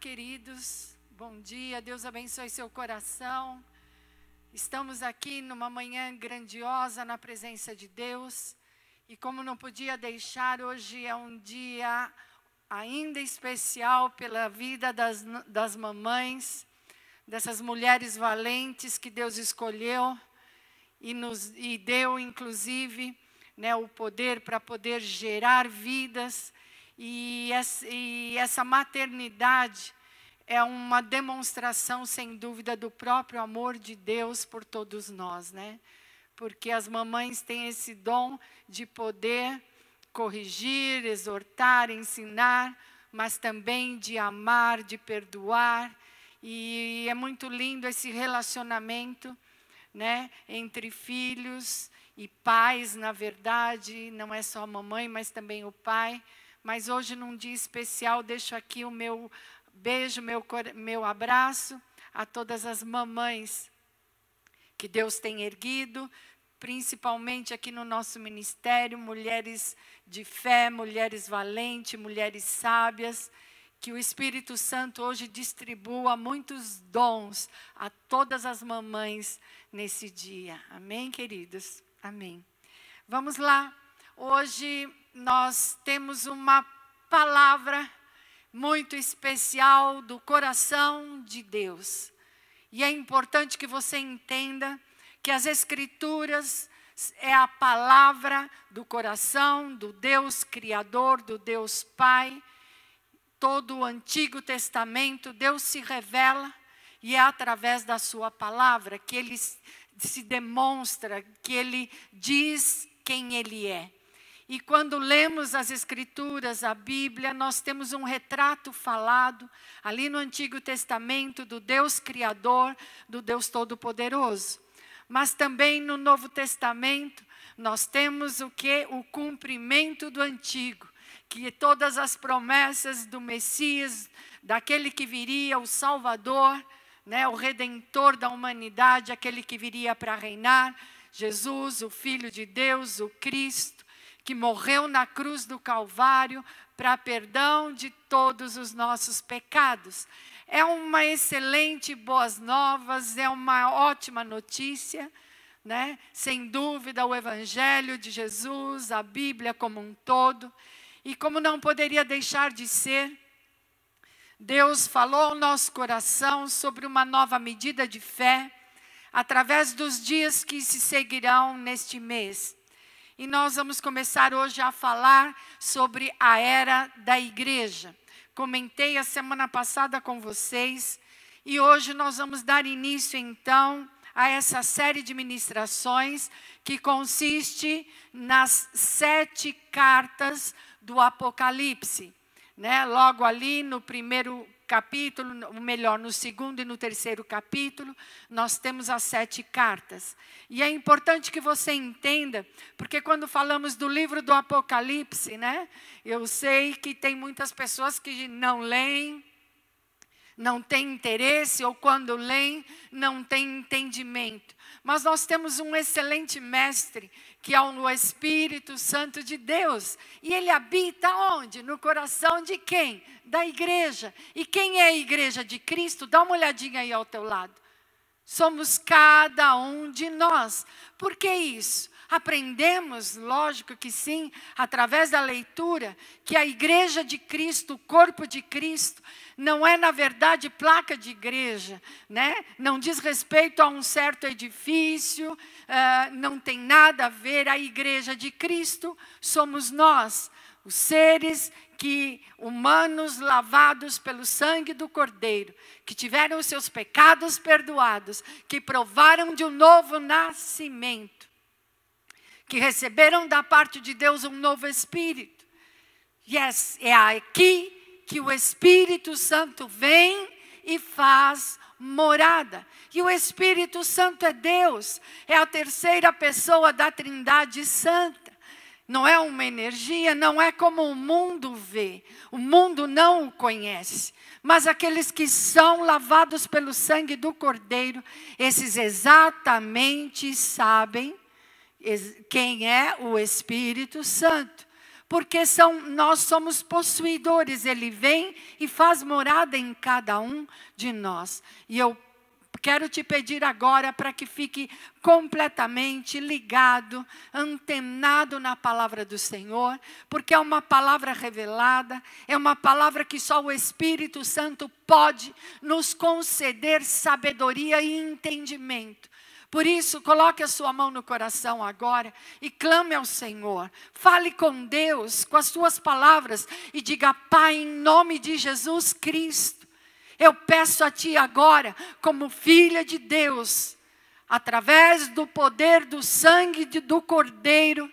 queridos, bom dia, Deus abençoe seu coração. Estamos aqui numa manhã grandiosa na presença de Deus. E como não podia deixar, hoje é um dia ainda especial pela vida das mamães, dessas mulheres valentes que Deus escolheu e deu, inclusive, o poder para poder gerar vidas. E essa maternidade é uma demonstração, sem dúvida, do próprio amor de Deus por todos nós, né? Porque as mamães têm esse dom de poder corrigir, exortar, ensinar, mas também de amar, de perdoar. E é muito lindo esse relacionamento, né, entre filhos e pais, na verdade, não é só a mamãe, mas também o pai. Mas hoje, num dia especial, deixo aqui o meu beijo, meu abraço a todas as mamães que Deus tem erguido, principalmente aqui no nosso ministério, mulheres de fé, mulheres valentes, mulheres sábias, que o Espírito Santo hoje distribua muitos dons a todas as mamães nesse dia. Amém, queridos? Amém. Vamos lá. Hoje nós temos uma palavra muito especial do coração de Deus. E é importante que você entenda que as Escrituras é a palavra do coração do Deus Criador, do Deus Pai. Todo o Antigo Testamento, Deus se revela e é através da sua palavra que Ele se demonstra, que Ele diz quem Ele é. E quando lemos as Escrituras, a Bíblia, nós temos um retrato falado ali no Antigo Testamento do Deus Criador, do Deus Todo-Poderoso. Mas também no Novo Testamento, nós temos o quê? O cumprimento do Antigo, que todas as promessas do Messias, daquele que viria, o Salvador, né, o Redentor da humanidade, aquele que viria para reinar, Jesus, o Filho de Deus, o Cristo, que morreu na cruz do Calvário para perdão de todos os nossos pecados. É uma excelente boas novas, é uma ótima notícia, né? Sem dúvida, o Evangelho de Jesus, a Bíblia como um todo. E como não poderia deixar de ser, Deus falou ao nosso coração sobre uma nova medida de fé, através dos dias que se seguirão neste mês. E nós vamos começar hoje a falar sobre a era da igreja. Comentei a semana passada com vocês e hoje nós vamos dar início então a essa série de ministrações que consiste nas 7 cartas do Apocalipse, né? Logo ali no primeiro capítulo, ou melhor, no segundo e no terceiro capítulo, nós temos as 7 cartas. E é importante que você entenda, porque quando falamos do livro do Apocalipse, né, eu sei que tem muitas pessoas que não leem, não têm interesse, ou quando leem, não têm entendimento. Mas nós temos um excelente mestre, que é o Espírito Santo de Deus. E ele habita onde? No coração de quem? Da igreja. E quem é a igreja de Cristo? Dá uma olhadinha aí ao teu lado. Somos cada um de nós. Por que isso? Aprendemos, lógico que sim, através da leitura, que a igreja de Cristo, o corpo de Cristo, não é, na verdade, placa de igreja, né? Não diz respeito a um certo edifício, não tem nada a ver. A igreja de Cristo somos nós, os seres humanos lavados pelo sangue do Cordeiro, que tiveram os seus pecados perdoados, que provaram de um novo nascimento, que receberam da parte de Deus um novo Espírito. E é aqui que o Espírito Santo vem e faz morada. E o Espírito Santo é Deus, é a terceira pessoa da Trindade Santa. Não é uma energia, não é como o mundo vê. O mundo não o conhece. Mas aqueles que são lavados pelo sangue do Cordeiro, esses exatamente sabem quem é o Espírito Santo. porque nós somos possuidores. Ele vem e faz morada em cada um de nós. E eu quero te pedir agora para que fique completamente ligado, antenado na palavra do Senhor, porque é uma palavra revelada, é uma palavra que só o Espírito Santo pode nos conceder sabedoria e entendimento. Por isso, coloque a sua mão no coração agora e clame ao Senhor. Fale com Deus, com as suas palavras e diga: Pai, em nome de Jesus Cristo, eu peço a Ti agora, como filha de Deus, através do poder do sangue do Cordeiro,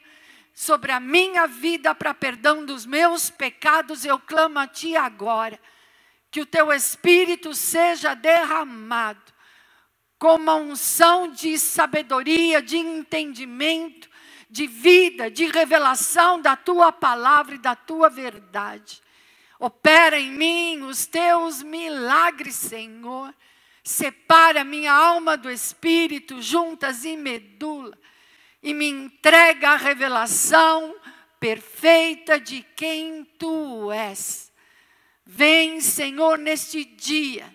sobre a minha vida para perdão dos meus pecados, eu clamo a Ti agora, que o Teu Espírito seja derramado, com uma unção de sabedoria, de entendimento, de vida, de revelação da Tua palavra e da Tua verdade. Opera em mim os Teus milagres, Senhor. Separa minha alma do Espírito, juntas e medula, e me entrega a revelação perfeita de quem Tu és. Vem, Senhor, neste dia.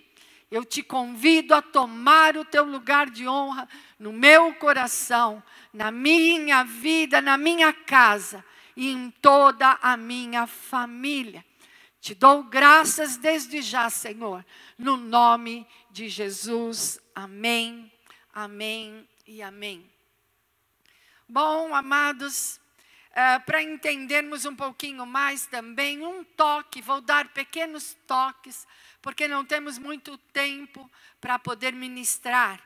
Eu te convido a tomar o Teu lugar de honra no meu coração, na minha vida, na minha casa e em toda a minha família. Te dou graças desde já, Senhor, no nome de Jesus. Amém, amém e amém. Bom, amados, para entendermos um pouquinho mais também, um toque, vou dar pequenos toques, porque não temos muito tempo para poder ministrar.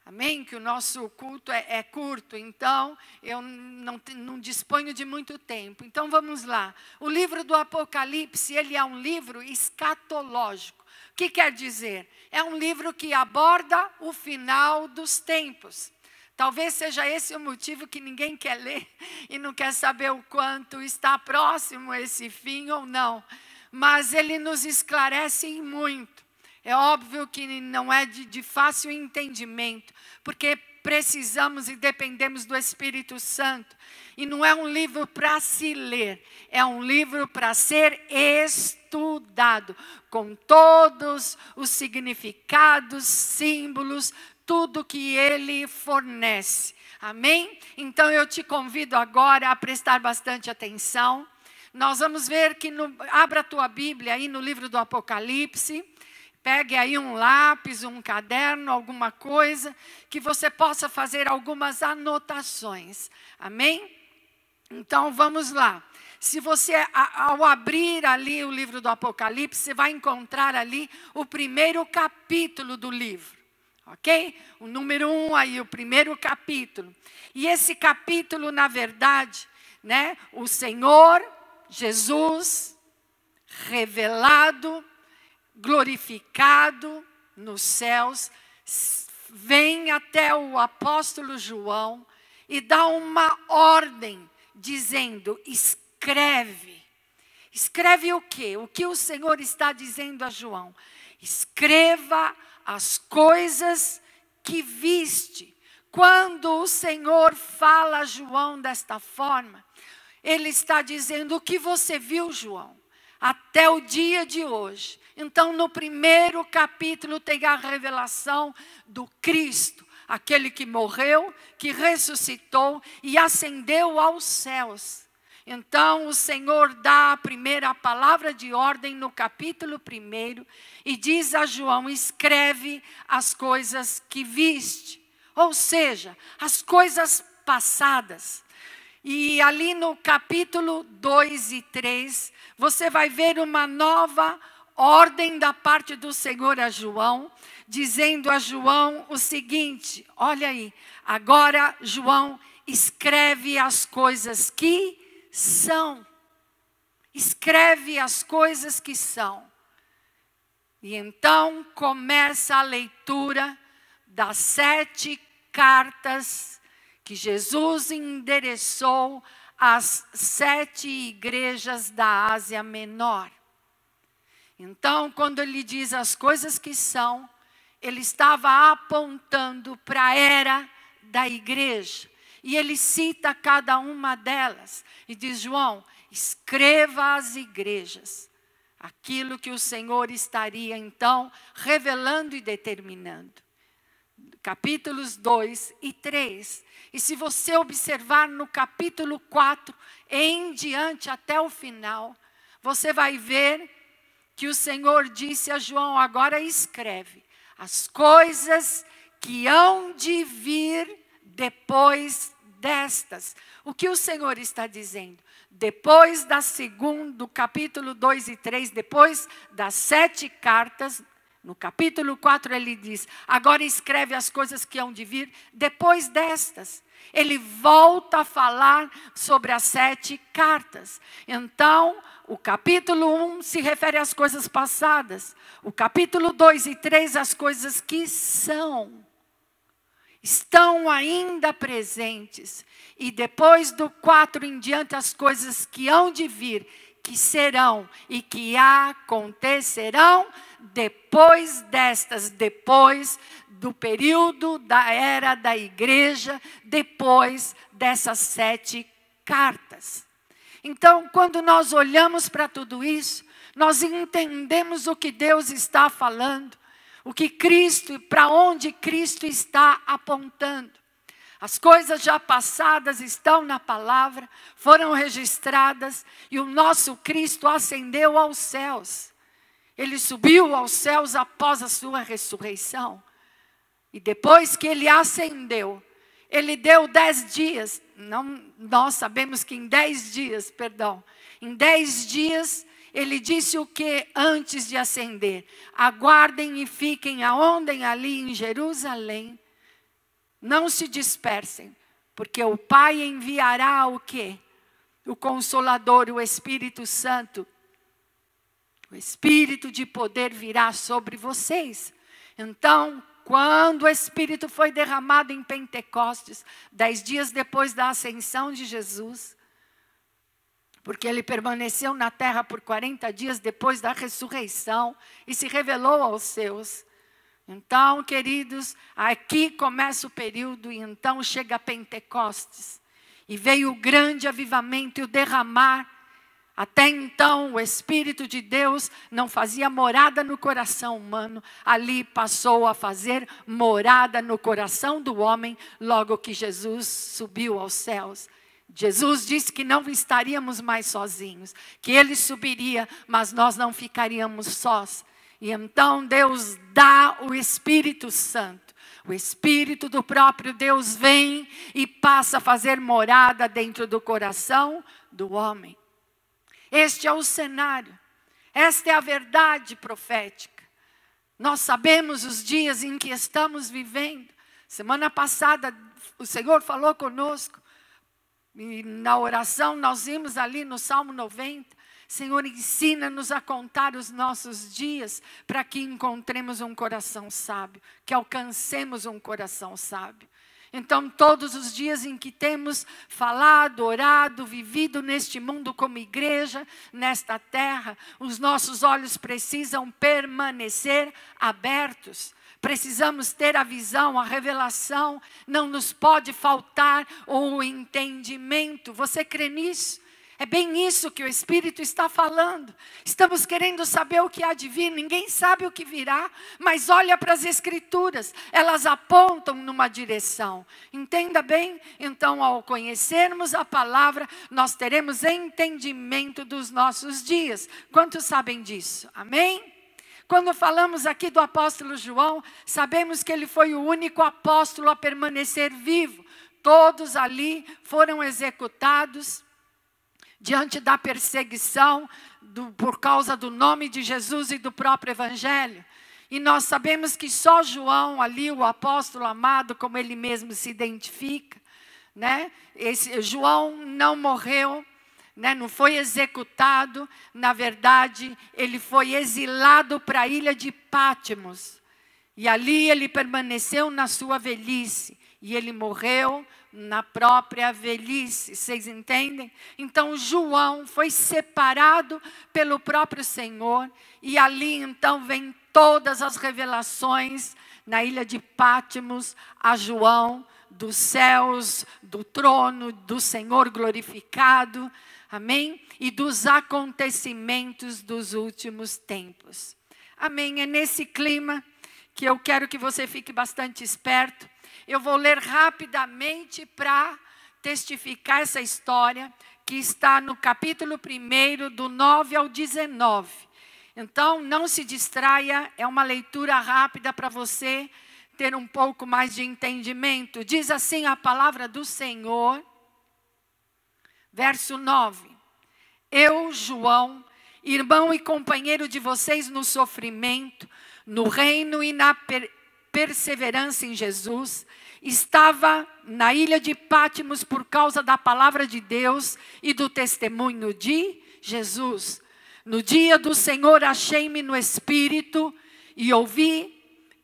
Amém? Que o nosso culto é curto, então eu não disponho de muito tempo. Então vamos lá. O livro do Apocalipse, ele é um livro escatológico. O que quer dizer? É um livro que aborda o final dos tempos. Talvez seja esse o motivo que ninguém quer ler e não quer saber o quanto está próximo esse fim ou não. Mas ele nos esclarece em muito. É óbvio que não é de fácil entendimento, porque precisamos e dependemos do Espírito Santo. E não é um livro para se ler, é um livro para ser estudado, com todos os significados, símbolos, tudo que ele fornece. Amém? Então eu te convido agora a prestar bastante atenção. Nós vamos ver que, abra a tua Bíblia aí no livro do Apocalipse. Pegue aí um lápis, um caderno, alguma coisa, que você possa fazer algumas anotações. Amém? Então, vamos lá. Se você, ao abrir ali o livro do Apocalipse, você vai encontrar ali o primeiro capítulo do livro. Ok? O número 1 aí, o primeiro capítulo. E esse capítulo, na verdade, né, o Senhor Jesus revelado, glorificado nos céus, vem até o apóstolo João e dá uma ordem, dizendo: escreve. Escreve o quê? O que o Senhor está dizendo a João? Escreva as coisas que viste. Quando o Senhor fala a João desta forma, Ele está dizendo: o que você viu, João, até o dia de hoje. Então, no primeiro capítulo tem a revelação do Cristo, aquele que morreu, que ressuscitou e ascendeu aos céus. Então, o Senhor dá a primeira palavra de ordem no capítulo 1 e diz a João: escreve as coisas que viste. Ou seja, as coisas passadas. E ali no capítulo 2 e 3, você vai ver uma nova ordem da parte do Senhor a João, dizendo a João o seguinte: olha aí, agora João escreve as coisas que são. Escreve as coisas que são. E então começa a leitura das 7 cartas que Jesus endereçou às 7 igrejas da Ásia Menor. Então, quando ele diz as coisas que são, ele estava apontando para a era da igreja. E ele cita cada uma delas. E diz: João, escreva às igrejas aquilo que o Senhor estaria então revelando e determinando. Capítulos 2 e 3. E se você observar no capítulo 4 em diante até o final, você vai ver que o Senhor disse a João: agora escreve as coisas que hão de vir depois destas. O que o Senhor está dizendo? Depois do capítulo 2 e 3, depois das 7 cartas, no capítulo 4 ele diz: agora escreve as coisas que hão de vir depois destas. Ele volta a falar sobre as 7 cartas. Então, o capítulo 1 se refere às coisas passadas. O capítulo 2 e 3 às coisas que estão ainda presentes. E depois do 4 em diante, as coisas que hão de vir, que serão e que acontecerão depois destas, depois do período da era da igreja, depois dessas 7 cartas. Então, quando nós olhamos para tudo isso, nós entendemos o que Deus está falando, o que Cristo e para onde Cristo está apontando. As coisas já passadas estão na palavra, foram registradas, e o nosso Cristo ascendeu aos céus. Ele subiu aos céus após a sua ressurreição. E depois que ele ascendeu, ele deu 10 dias, nós sabemos que em 10 dias, em 10 dias, ele disse o que antes de ascender? Aguardem e fiquem aonde ali em Jerusalém. Não se dispersem, porque o Pai enviará o quê? O Consolador, o Espírito Santo. O Espírito de poder virá sobre vocês. Então, quando o Espírito foi derramado em Pentecostes, 10 dias depois da ascensão de Jesus, porque ele permaneceu na terra por 40 dias depois da ressurreição e se revelou aos seus. Então, queridos, aqui começa o período e então chega Pentecostes. E veio o grande avivamento e o derramar. Até então, o Espírito de Deus não fazia morada no coração humano. Ali passou a fazer morada no coração do homem, logo que Jesus subiu aos céus. Jesus disse que não estaríamos mais sozinhos, que ele subiria, mas nós não ficaríamos sós. E então Deus dá o Espírito Santo. O Espírito do próprio Deus vem e passa a fazer morada dentro do coração do homem. Este é o cenário. Esta é a verdade profética. Nós sabemos os dias em que estamos vivendo. Semana passada o Senhor falou conosco. E na oração nós vimos ali no Salmo 90. Senhor, ensina-nos a contar os nossos dias para que encontremos um coração sábio, que alcancemos um coração sábio. Então, todos os dias em que temos falado, orado, vivido neste mundo como igreja, nesta terra, os nossos olhos precisam permanecer abertos. Precisamos ter a visão, a revelação, não nos pode faltar o entendimento. Você crê nisso? É bem isso que o Espírito está falando. Estamos querendo saber o que há de vir. Ninguém sabe o que virá, mas olha para as Escrituras. Elas apontam numa direção. Entenda bem? Então, ao conhecermos a palavra, nós teremos entendimento dos nossos dias. Quantos sabem disso? Amém? Quando falamos aqui do apóstolo João, sabemos que ele foi o único apóstolo a permanecer vivo. Todos ali foram executados diante da perseguição por causa do nome de Jesus e do próprio Evangelho. E nós sabemos que só João ali, o apóstolo amado, como ele mesmo se identifica, né? João não morreu, né? Não foi executado. Na verdade, ele foi exilado para a ilha de Pátimos. E ali ele permaneceu na sua velhice. E ele morreu na própria velhice, vocês entendem? Então João foi separado pelo próprio Senhor, e ali então vem todas as revelações na ilha de Pátimos a João, dos céus, do trono do Senhor glorificado, Amém? E dos acontecimentos dos últimos tempos. Amém? É nesse clima que eu quero que você fique bastante esperto. Eu vou ler rapidamente para testificar essa história que está no capítulo 1, do 9 ao 19. Então, não se distraia, é uma leitura rápida para você ter um pouco mais de entendimento. Diz assim a palavra do Senhor, verso 9. Eu, João, irmão e companheiro de vocês no sofrimento, no reino e na perseverança em Jesus, estava na ilha de Pátimos por causa da palavra de Deus e do testemunho de Jesus. No dia do Senhor achei-me no Espírito e ouvi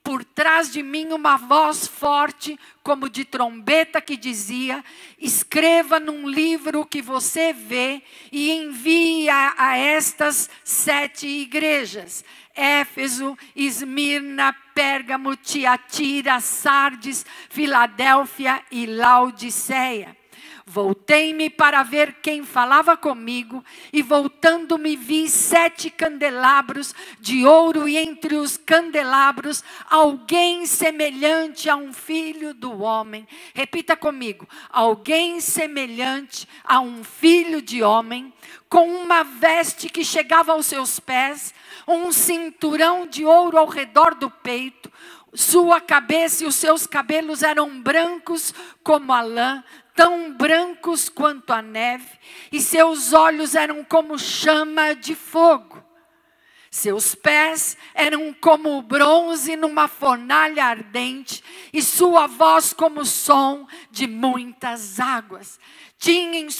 por trás de mim uma voz forte, como de trombeta, que dizia: escreva num livro o que você vê e envie a estas 7 igrejas: Éfeso, Esmirna, Pérgamo, Tiatira, Sardes, Filadélfia e Laodiceia. Voltei-me para ver quem falava comigo, e voltando-me vi 7 candelabros de ouro, e entre os candelabros alguém semelhante a um filho do homem. Repita comigo: alguém semelhante a um filho de homem, com uma veste que chegava aos seus pés, um cinturão de ouro ao redor do peito. Sua cabeça e os seus cabelos eram brancos como a lã, tão brancos quanto a neve, e seus olhos eram como chama de fogo. Seus pés eram como o bronze numa fornalha ardente, e sua voz como o som de muitas águas. Tinha em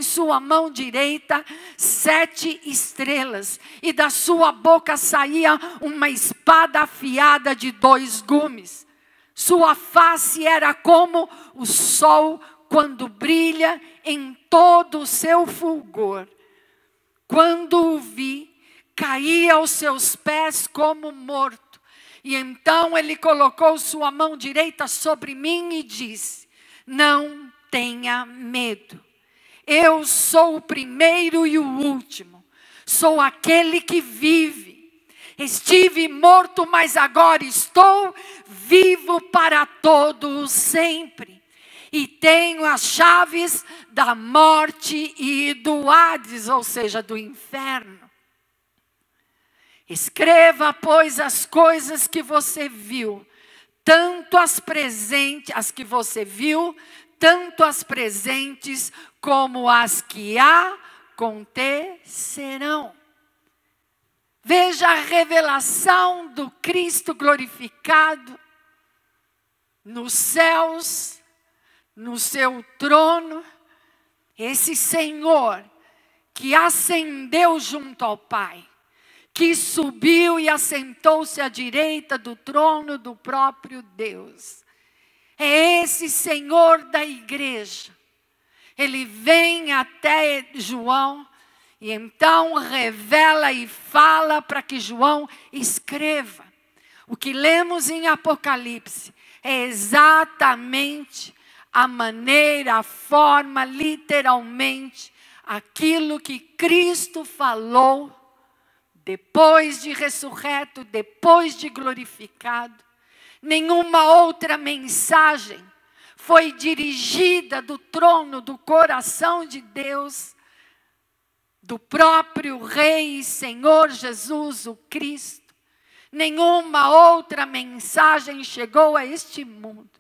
sua mão direita 7 estrelas, e da sua boca saía uma espada afiada de 2 gumes. Sua face era como o sol quando brilha em todo o seu fulgor. Quando o vi, caí aos seus pés como morto. E então ele colocou sua mão direita sobre mim e disse: não tenha medo. Eu sou o primeiro e o último. Sou aquele que vive. Estive morto, mas agora estou vivo para todo sempre. E tenho as chaves da morte e do Hades, ou seja, do inferno. Escreva, pois, as coisas que você viu, tanto as presentes, as que você viu, tanto as presentes como as que acontecerão. Veja a revelação do Cristo glorificado nos céus, no seu trono. Esse Senhor que ascendeu junto ao Pai, que subiu e assentou-se à direita do trono do próprio Deus. É esse Senhor da igreja. Ele vem até João e então revela e fala para que João escreva. O que lemos em Apocalipse é exatamente a maneira, a forma, literalmente, aquilo que Cristo falou depois de ressurreto, depois de glorificado. Nenhuma outra mensagem foi dirigida do trono, do coração de Deus, do próprio Rei e Senhor Jesus, o Cristo. Nenhuma outra mensagem chegou a este mundo,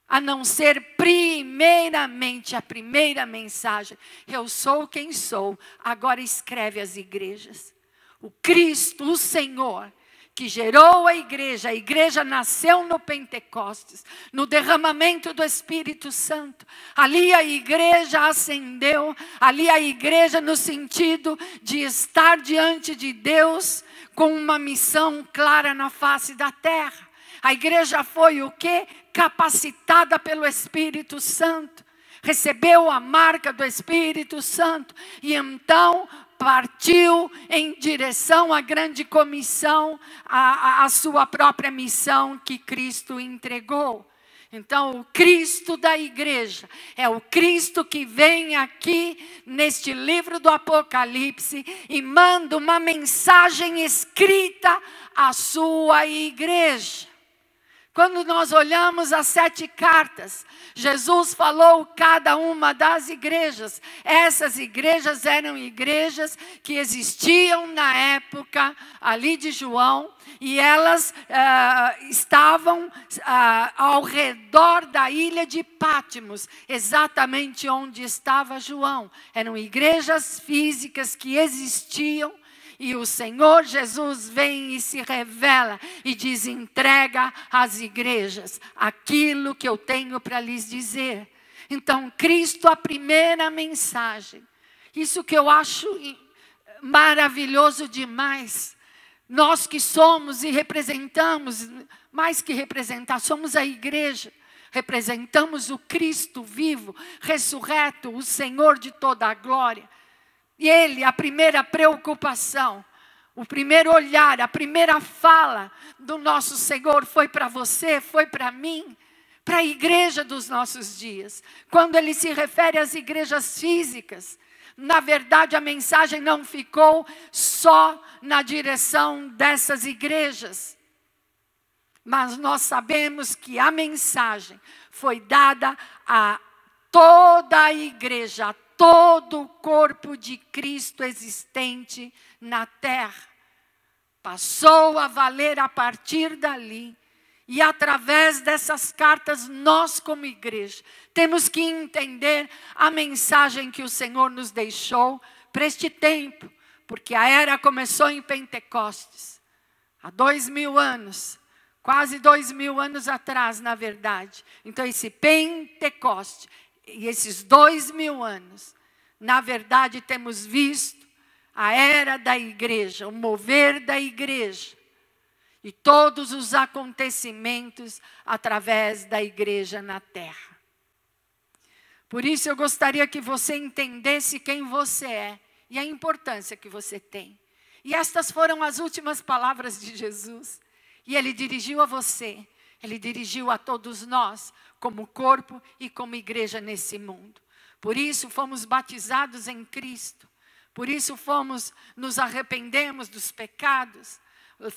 a não ser primeiramente a primeira mensagem: eu sou quem sou. Agora escreve às igrejas. O Cristo, o Senhor, que gerou a igreja nasceu no Pentecostes, no derramamento do Espírito Santo. Ali a igreja ascendeu, ali a igreja no sentido de estar diante de Deus com uma missão clara na face da terra. A igreja foi o quê? Capacitada pelo Espírito Santo, recebeu a marca do Espírito Santo e então partiu em direção à grande comissão, a sua própria missão que Cristo entregou. Então, o Cristo da igreja é o Cristo que vem aqui neste livro do Apocalipse e manda uma mensagem escrita à sua igreja. Quando nós olhamos as 7 cartas, Jesus falou cada uma das igrejas. Essas igrejas eram igrejas que existiam na época ali de João, e elas estavam ao redor da ilha de Patmos, exatamente onde estava João. Eram igrejas físicas que existiam. E o Senhor Jesus vem e se revela e diz: entrega às igrejas aquilo que eu tenho para lhes dizer. Então, Cristo, a primeira mensagem. Isso que eu acho maravilhoso demais. Nós que somos e representamos, mais que representar, somos a igreja. Representamos o Cristo vivo, ressurreto, o Senhor de toda a glória. E Ele, a primeira preocupação, o primeiro olhar, a primeira fala do nosso Senhor foi para você, foi para mim, para a igreja dos nossos dias. Quando Ele se refere às igrejas físicas, na verdade a mensagem não ficou só na direção dessas igrejas. Mas nós sabemos que a mensagem foi dada a toda a igreja, todo o corpo de Cristo existente na terra. Passou a valer a partir dali. E através dessas cartas, nós como igreja, temos que entender a mensagem que o Senhor nos deixou para este tempo. Porque a era começou em Pentecostes. Há 2000 anos. Quase 2000 anos atrás, na verdade. Então esse Pentecoste, e esses 2000 anos, na verdade, temos visto a era da igreja, o mover da igreja. E todos os acontecimentos através da igreja na terra. Por isso eu gostaria que você entendesse quem você é e a importância que você tem. E estas foram as últimas palavras de Jesus. E Ele dirigiu a você, Ele dirigiu a todos nós, como corpo e como igreja nesse mundo. Por isso fomos batizados em Cristo. Por isso nos arrependemos dos pecados.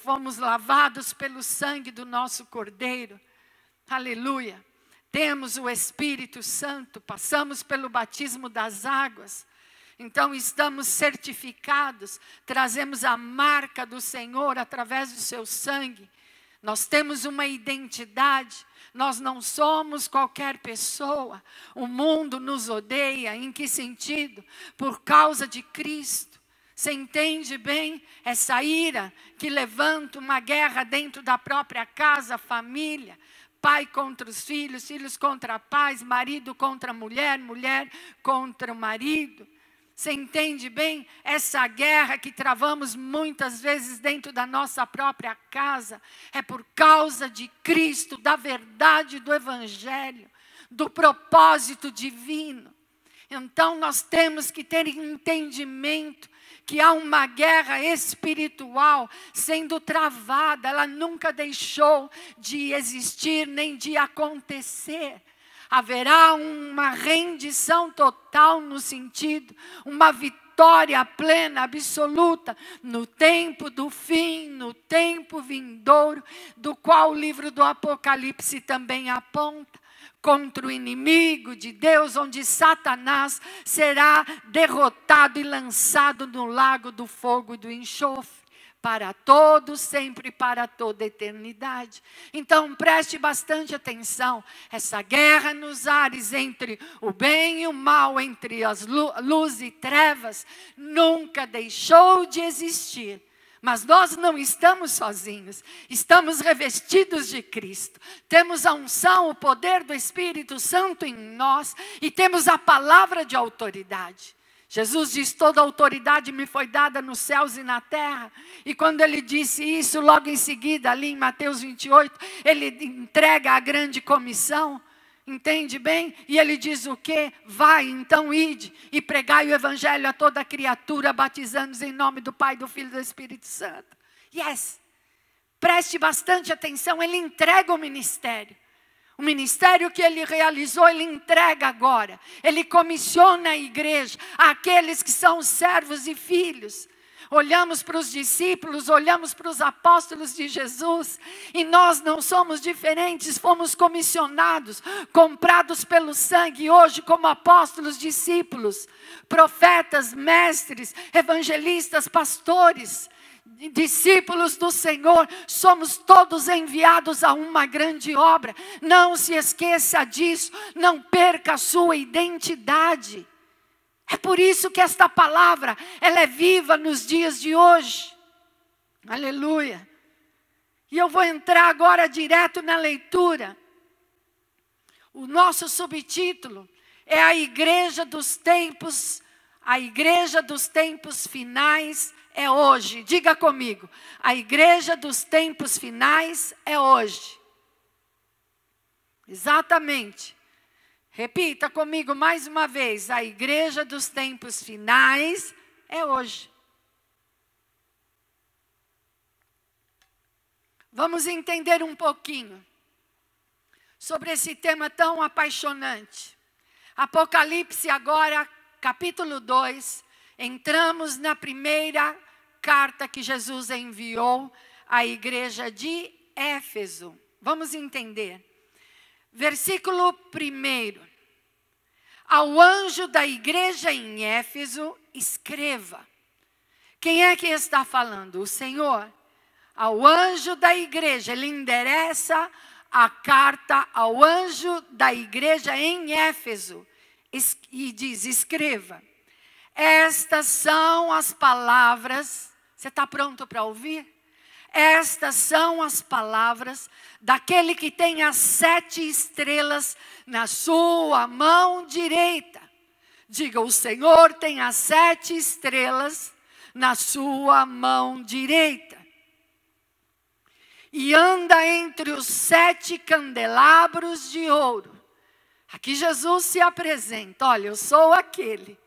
Fomos lavados pelo sangue do nosso Cordeiro. Aleluia. Temos o Espírito Santo. Passamos pelo batismo das águas. Então estamos certificados. Trazemos a marca do Senhor através do seu sangue. Nós temos uma identidade. Nós não somos qualquer pessoa. O mundo nos odeia. Em que sentido? Por causa de Cristo. Você entende bem essa ira que levanta uma guerra dentro da própria casa, família? Pai contra os filhos, filhos contra pais, marido contra mulher, mulher contra o marido. Você entende bem essa guerra que travamos muitas vezes dentro da nossa própria casa? É por causa de Cristo, da verdade do Evangelho, do propósito divino. Então nós temos que ter entendimento que há uma guerra espiritual sendo travada. Ela nunca deixou de existir nem de acontecer. Haverá uma rendição total no sentido, uma vitória plena, absoluta, no tempo do fim, no tempo vindouro, do qual o livro do Apocalipse também aponta, contra o inimigo de Deus, onde Satanás será derrotado e lançado no lago do fogo e do enxofre. Para todos, sempre para toda a eternidade. Então preste bastante atenção. Essa guerra nos ares entre o bem e o mal, entre as luz e trevas, nunca deixou de existir. Mas nós não estamos sozinhos, estamos revestidos de Cristo. Temos a unção, o poder do Espírito Santo em nós e temos a palavra de autoridade. Jesus diz: toda autoridade me foi dada nos céus e na terra. E quando ele disse isso, logo em seguida, ali em Mateus 28, ele entrega a grande comissão. Entende bem? E ele diz o quê? Vai, então ide e pregai o evangelho a toda criatura, batizando-os em nome do Pai, do Filho e do Espírito Santo. Yes! Preste bastante atenção, ele entrega o ministério. O ministério que ele realizou, ele entrega agora. Ele comissiona a igreja, aqueles que são servos e filhos. Olhamos para os discípulos, olhamos para os apóstolos de Jesus, e nós não somos diferentes, fomos comissionados, comprados pelo sangue, hoje como apóstolos, discípulos, profetas, mestres, evangelistas, pastores, discípulos do Senhor, somos todos enviados a uma grande obra. Não se esqueça disso, não perca a sua identidade. É por isso que esta palavra, ela é viva nos dias de hoje. Aleluia. E eu vou entrar agora direto na leitura. O nosso subtítulo é a igreja dos tempos finais é hoje. Diga comigo, a igreja dos tempos finais é hoje. Exatamente. Repita comigo mais uma vez, a igreja dos tempos finais é hoje. Vamos entender um pouquinho sobre esse tema tão apaixonante. Apocalipse agora, capítulo 2, entramos na primeira carta que Jesus enviou à igreja de Éfeso. Vamos entender. Versículo 1. Ao anjo da igreja em Éfeso, escreva. Quem é que está falando? O Senhor. Ao anjo da igreja, ele endereça a carta ao anjo da igreja em Éfeso. E diz, escreva. Estas são as palavras. Você está pronto para ouvir? Estas são as palavras daquele que tem as 7 estrelas na sua mão direita. Diga, o Senhor tem as 7 estrelas na sua mão direita. E anda entre os 7 candelabros de ouro. Aqui Jesus se apresenta, olha, eu sou aquele.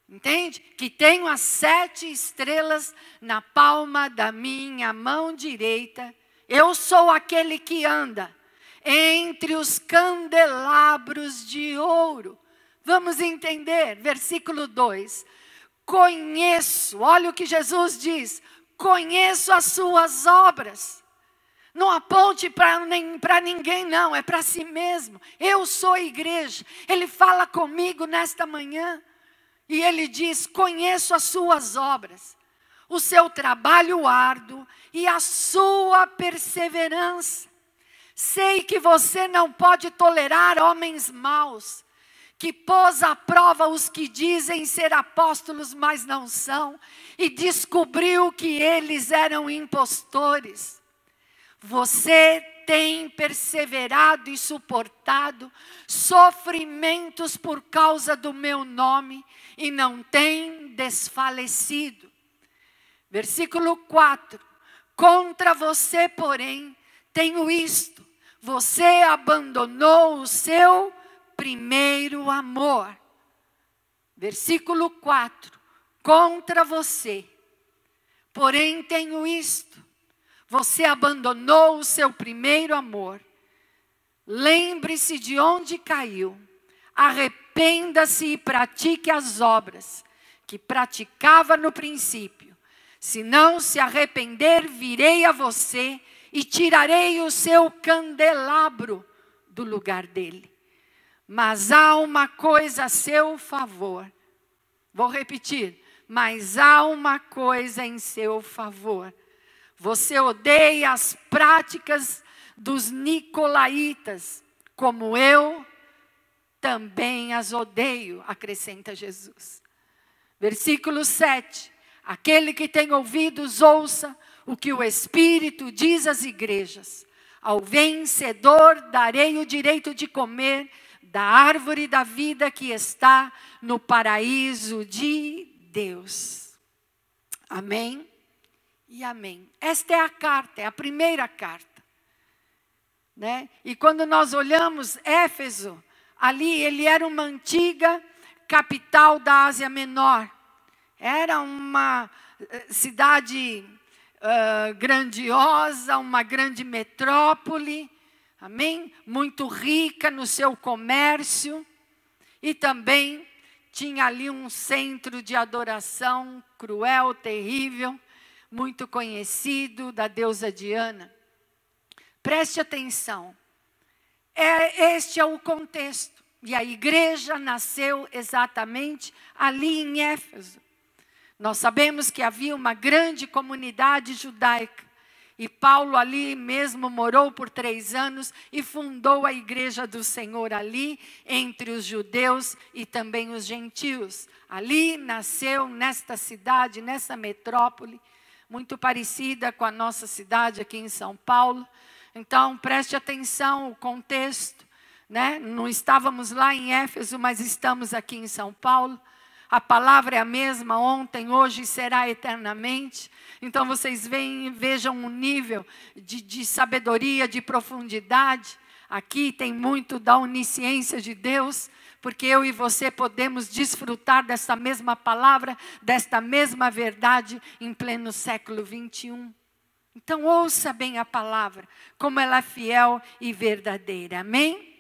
Entende? Que tenho as 7 estrelas na palma da minha mão direita. Eu sou aquele que anda entre os candelabros de ouro. Vamos entender, versículo 2. Conheço, olha o que Jesus diz. Conheço as suas obras. Não aponte para ninguém não, é para si mesmo. Eu sou a igreja. Ele fala comigo nesta manhã. E ele diz, conheço as suas obras, o seu trabalho árduo e a sua perseverança. Sei que você não pode tolerar homens maus, que pôs à prova os que dizem ser apóstolos, mas não são, e descobriu que eles eram impostores. Você tem perseverado e suportado sofrimentos por causa do meu nome e não tem desfalecido. Versículo 4. Contra você, porém, tenho isto. Você abandonou o seu primeiro amor. Versículo 4. Contra você, porém, tenho isto. Você abandonou o seu primeiro amor. Lembre-se de onde caiu. Arrependa-se e pratique as obras que praticava no princípio. Se não se arrepender, virei a você e tirarei o seu candelabro do lugar dele. Mas há uma coisa a seu favor. Vou repetir. Mas há uma coisa em seu favor. Você odeia as práticas dos nicolaítas, como eu também as odeio, acrescenta Jesus. Versículo 7. Aquele que tem ouvidos, ouça o que o Espírito diz às igrejas. Ao vencedor darei o direito de comer da árvore da vida que está no paraíso de Deus. Amém? E amém. Esta é a carta, é a primeira carta. Né? E quando nós olhamos Éfeso, ali ele era uma antiga capital da Ásia Menor. Era uma cidade grandiosa, uma grande metrópole, amém? Muito rica no seu comércio, e também tinha ali um centro de adoração cruel, terrível, muito conhecido, da deusa Diana. Preste atenção, este é o contexto. E a igreja nasceu exatamente ali em Éfeso. Nós sabemos que havia uma grande comunidade judaica. E Paulo ali mesmo morou por 3 anos e fundou a igreja do Senhor ali, entre os judeus e também os gentios. Ali nasceu, nesta cidade, nessa metrópole, muito parecida com a nossa cidade aqui em São Paulo. Então, preste atenção, o contexto, né? Não estávamos lá em Éfeso, mas estamos aqui em São Paulo. A palavra é a mesma ontem, hoje e será eternamente. Então vocês vejam um nível de sabedoria, de profundidade. Aqui tem muito da onisciência de Deus, porque eu e você podemos desfrutar dessa mesma palavra, desta mesma verdade em pleno século 21. Então ouça bem a palavra, como ela é fiel e verdadeira. Amém?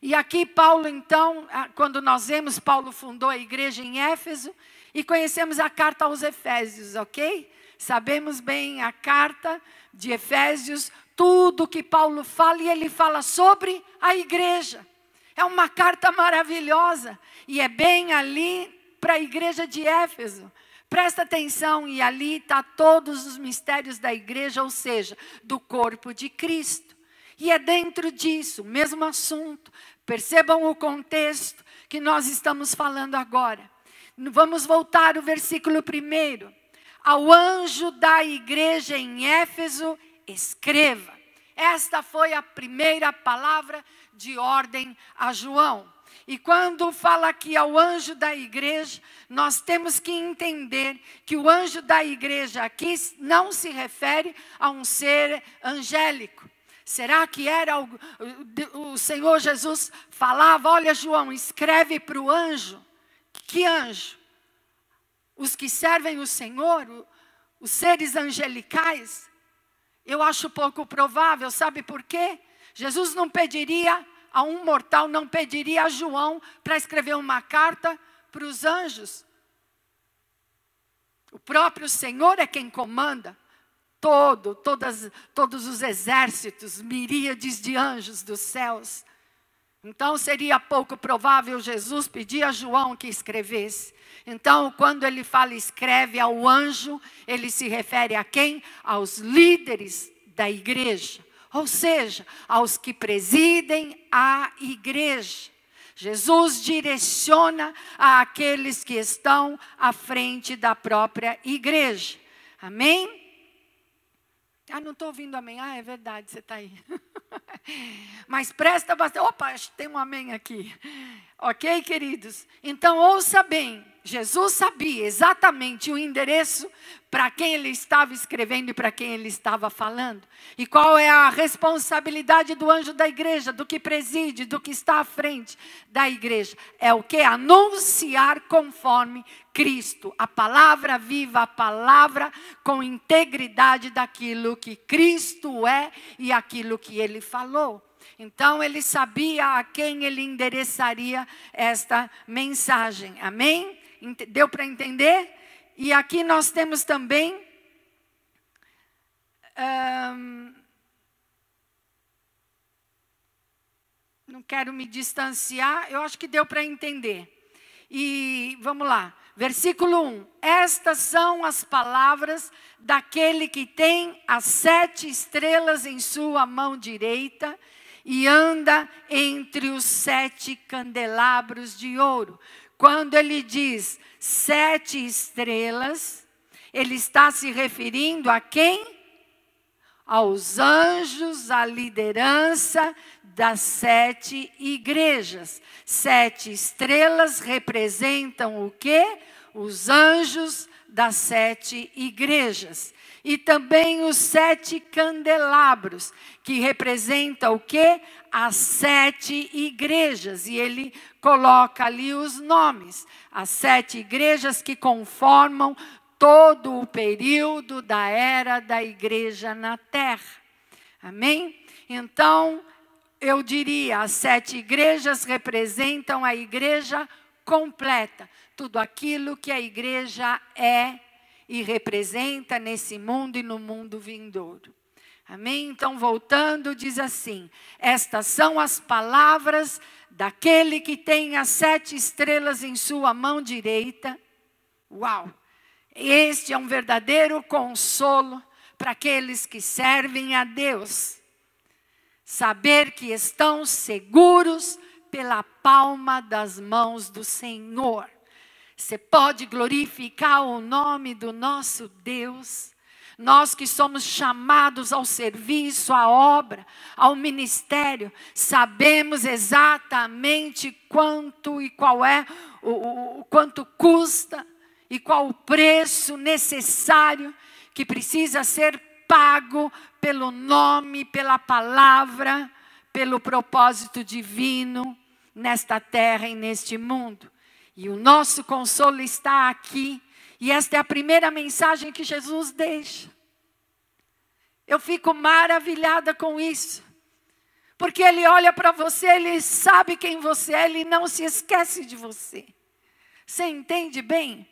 E aqui Paulo, então, quando nós vemos, Paulo fundou a igreja em Éfeso e conhecemos a carta aos Efésios, ok? Sabemos bem a carta de Efésios, tudo que Paulo fala, e ele fala sobre a igreja. É uma carta maravilhosa, e é bem ali para a igreja de Éfeso. Presta atenção, e ali está todos os mistérios da igreja, ou seja, do corpo de Cristo. E é dentro disso, mesmo assunto. Percebam o contexto que nós estamos falando agora. Vamos voltar ao versículo 1. Ao anjo da igreja em Éfeso, escreva. Esta foi a primeira palavra de ordem a João. E quando fala aqui ao anjo da igreja, nós temos que entender que o anjo da igreja aqui não se refere a um ser angélico. Será que era o Senhor Jesus falava, olha João, escreve para o anjo. Que anjo? Os que servem o Senhor, os seres angelicais? Eu acho pouco provável, sabe por quê? Jesus não pediria a um mortal, não pediria a João para escrever uma carta para os anjos. O próprio Senhor é quem comanda. Todos os exércitos, miríades de anjos dos céus. Então seria pouco provável Jesus pedir a João que escrevesse. Então quando ele fala escreve ao anjo, ele se refere a quem? Aos líderes da igreja. Ou seja, aos que presidem a igreja. Jesus direciona àqueles que estão à frente da própria igreja. Amém? Não estou ouvindo amém. É verdade, você está aí. Mas presta bastante. Opa, acho que tem um amém aqui. Ok, queridos? Então ouça bem. Jesus sabia exatamente o endereço para quem ele estava escrevendo e para quem ele estava falando. E qual é a responsabilidade do anjo da igreja, do que preside, do que está à frente da igreja? É o que? Anunciar conforme Cristo. A palavra viva, a palavra com integridade daquilo que Cristo é e aquilo que ele falou. Então ele sabia a quem ele endereçaria esta mensagem. Amém? Deu para entender? E aqui nós temos também não quero me distanciar, eu acho que deu para entender. E vamos lá, versículo 1. Estas são as palavras daquele que tem as 7 estrelas em sua mão direita e anda entre os 7 candelabros de ouro. Quando ele diz 7 estrelas, ele está se referindo a quem? Aos anjos, à liderança das 7 igrejas. 7 estrelas representam o quê? Os anjos das 7 igrejas. E também os 7 candelabros, que representam o quê? As 7 igrejas. E ele coloca ali os nomes. As 7 igrejas que conformam todo o período da era da igreja na terra. Amém? Então, eu diria, as 7 igrejas representam a igreja completa. Tudo aquilo que a igreja é e representa nesse mundo e no mundo vindouro. Amém? Então, voltando, diz assim: estas são as palavras daquele que tem as 7 estrelas em sua mão direita. Uau! Este é um verdadeiro consolo para aqueles que servem a Deus. Saber que estão seguros pela palma das mãos do Senhor. Você pode glorificar o nome do nosso Deus. Nós que somos chamados ao serviço, à obra, ao ministério, sabemos exatamente quanto e qual é o quanto custa e qual o preço necessário que precisa ser pago pelo nome, pela palavra, pelo propósito divino nesta terra e neste mundo. E o nosso consolo está aqui. E esta é a primeira mensagem que Jesus deixa. Eu fico maravilhada com isso. Porque Ele olha para você, Ele sabe quem você é, Ele não se esquece de você. Você entende bem?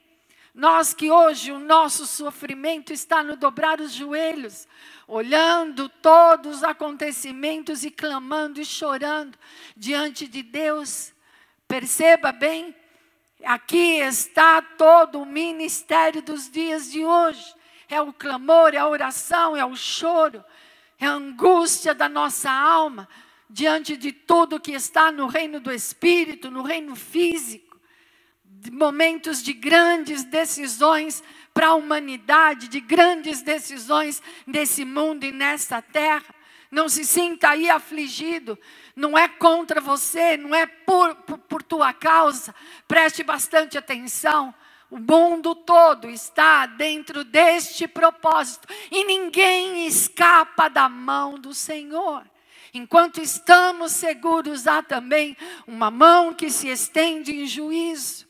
Nós que hoje o nosso sofrimento está no dobrar os joelhos, olhando todos os acontecimentos e clamando e chorando diante de Deus. Perceba bem, aqui está todo o ministério dos dias de hoje. É o clamor, é a oração, é o choro, é a angústia da nossa alma diante de tudo que está no reino do Espírito, no reino físico. Momentos de grandes decisões para a humanidade, de grandes decisões nesse mundo e nesta terra. Não se sinta aí afligido, não é contra você, não é por tua causa. Preste bastante atenção. O mundo todo está dentro deste propósito e ninguém escapa da mão do Senhor. Enquanto estamos seguros, há também uma mão que se estende em juízo.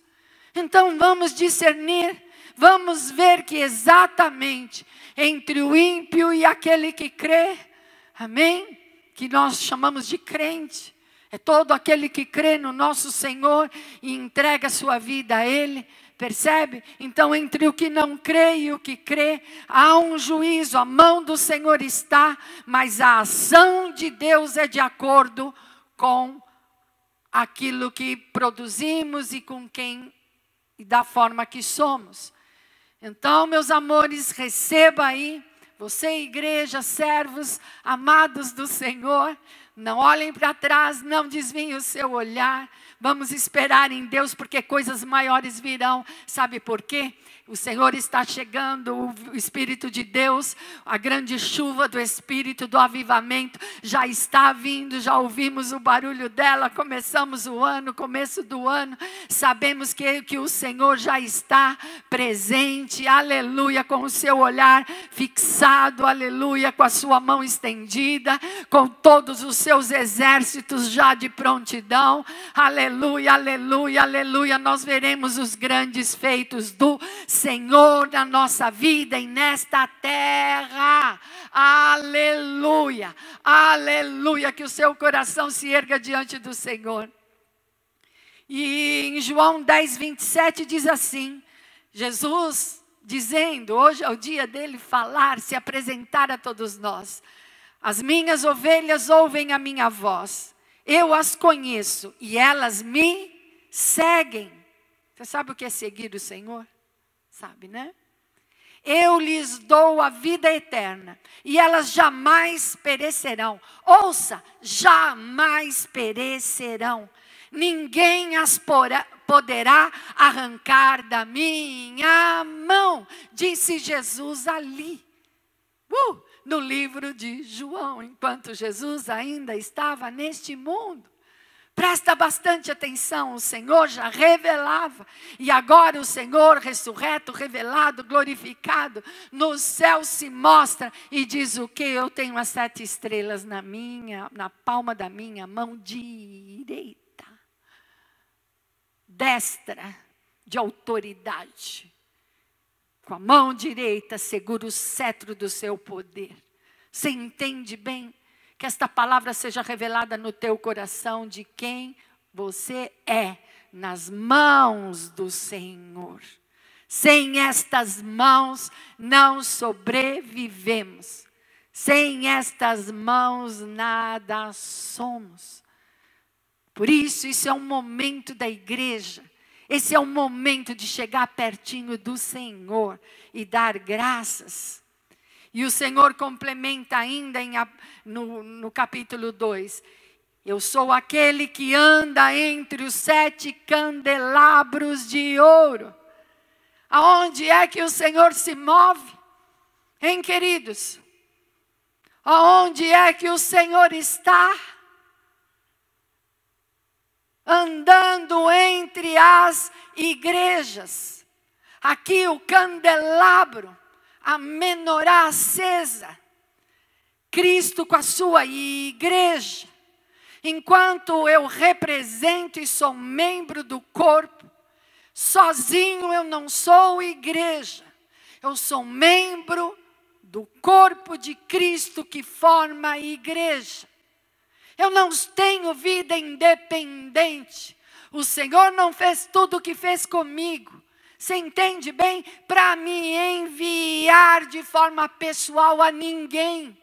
Então vamos discernir, vamos ver que exatamente entre o ímpio e aquele que crê, amém? Que nós chamamos de crente, é todo aquele que crê no nosso Senhor e entrega a sua vida a Ele, percebe? Então entre o que não crê e o que crê, há um juízo, a mão do Senhor está, mas a ação de Deus é de acordo com aquilo que produzimos e com quem e da forma que somos. Então, meus amores, receba aí, você igreja, servos, amados do Senhor, não olhem para trás, não desviem o seu olhar, vamos esperar em Deus, porque coisas maiores virão. Sabe por quê? O Senhor está chegando, o Espírito de Deus, a grande chuva do Espírito, do avivamento, já está vindo, já ouvimos o barulho dela, começamos o ano, começo do ano, sabemos que o Senhor já está presente, aleluia, com o seu olhar fixado, aleluia, com a sua mão estendida, com todos os seus exércitos já de prontidão, aleluia, aleluia, aleluia, nós veremos os grandes feitos do Senhor na nossa vida e nesta terra, aleluia, aleluia, que o seu coração se erga diante do Senhor. E em João 10, 27 diz assim, Jesus dizendo, hoje é o dia dele falar, se apresentar a todos nós, as minhas ovelhas ouvem a minha voz, eu as conheço e elas me seguem. Você sabe o que é seguir o Senhor? Sabe, né? Eu lhes dou a vida eterna e elas jamais perecerão. Ouça, jamais perecerão. Ninguém as poderá arrancar da minha mão, disse Jesus ali, no livro de João, enquanto Jesus ainda estava neste mundo. Presta bastante atenção, o Senhor já revelava, e agora o Senhor ressurreto, revelado, glorificado, no céu se mostra e diz o que? Eu tenho as 7 estrelas na palma da minha mão direita, destra de autoridade, com a mão direita segura o cetro do seu poder. Você entende bem? Que esta palavra seja revelada no teu coração de quem você é nas mãos do Senhor. Sem estas mãos não sobrevivemos. Sem estas mãos nada somos. Por isso é um momento da igreja. Esse é um momento de chegar pertinho do Senhor e dar graças. E o Senhor complementa ainda no capítulo 2. Eu sou aquele que anda entre os 7 candelabros de ouro. Aonde é que o Senhor se move? Hein, queridos? Aonde é que o Senhor está? Andando entre as igrejas. Aqui o candelabro, a menorá acesa. Cristo com a sua igreja. Enquanto eu represento e sou membro do corpo, sozinho eu não sou igreja. Eu sou membro do corpo de Cristo que forma a igreja. Eu não tenho vida independente. O Senhor não fez tudo o que fez comigo. Você entende bem? Para me enviar de forma pessoal a ninguém.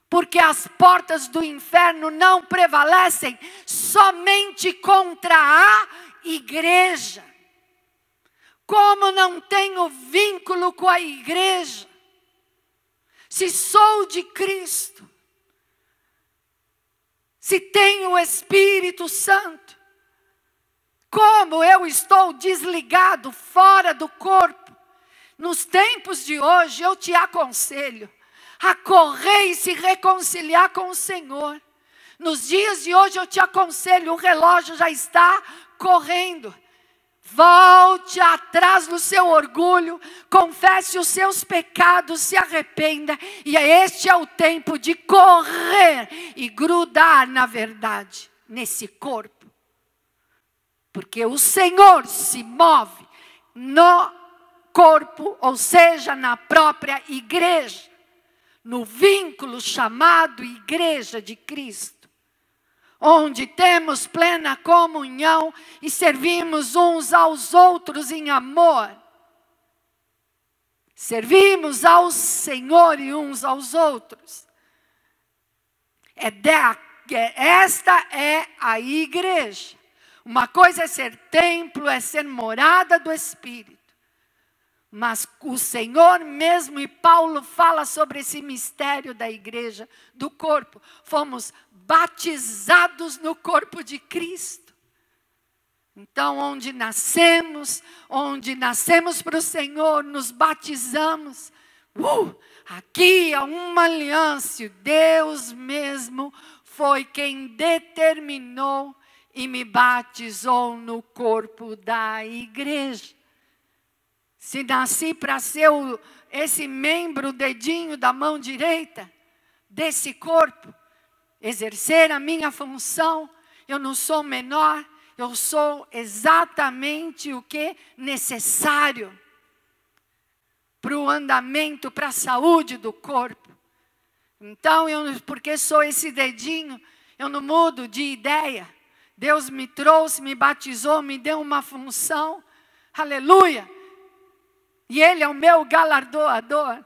Porque as portas do inferno não prevalecem somente contra a igreja. Como não tenho vínculo com a igreja, se sou de Cristo, se tenho o Espírito Santo, como eu estou desligado, fora do corpo, nos tempos de hoje eu te aconselho a correr e se reconciliar com o Senhor. Nos dias de hoje eu te aconselho, o relógio já está correndo. Volte atrás do seu orgulho, confesse os seus pecados, se arrependa. E este é o tempo de correr e grudar na verdade, nesse corpo. Porque o Senhor se move no corpo, ou seja, na própria igreja. No vínculo chamado Igreja de Cristo. Onde temos plena comunhão e servimos uns aos outros em amor. Servimos ao Senhor e uns aos outros. Esta é a igreja. Uma coisa é ser templo, é ser morada do Espírito. Mas o Senhor mesmo, e Paulo fala sobre esse mistério da igreja, do corpo. Fomos batizados no corpo de Cristo. Então, onde nascemos para o Senhor, nos batizamos. Aqui há uma aliança. Deus mesmo foi quem determinou e me batizou no corpo da igreja. Se nasci para ser esse membro, o dedinho da mão direita desse corpo, exercer a minha função, eu não sou menor, eu sou exatamente o que necessário para o andamento, para a saúde do corpo. Então, porque sou esse dedinho, eu não mudo de ideia. Deus me trouxe, me batizou, me deu uma função, aleluia. E Ele é o meu galardoador.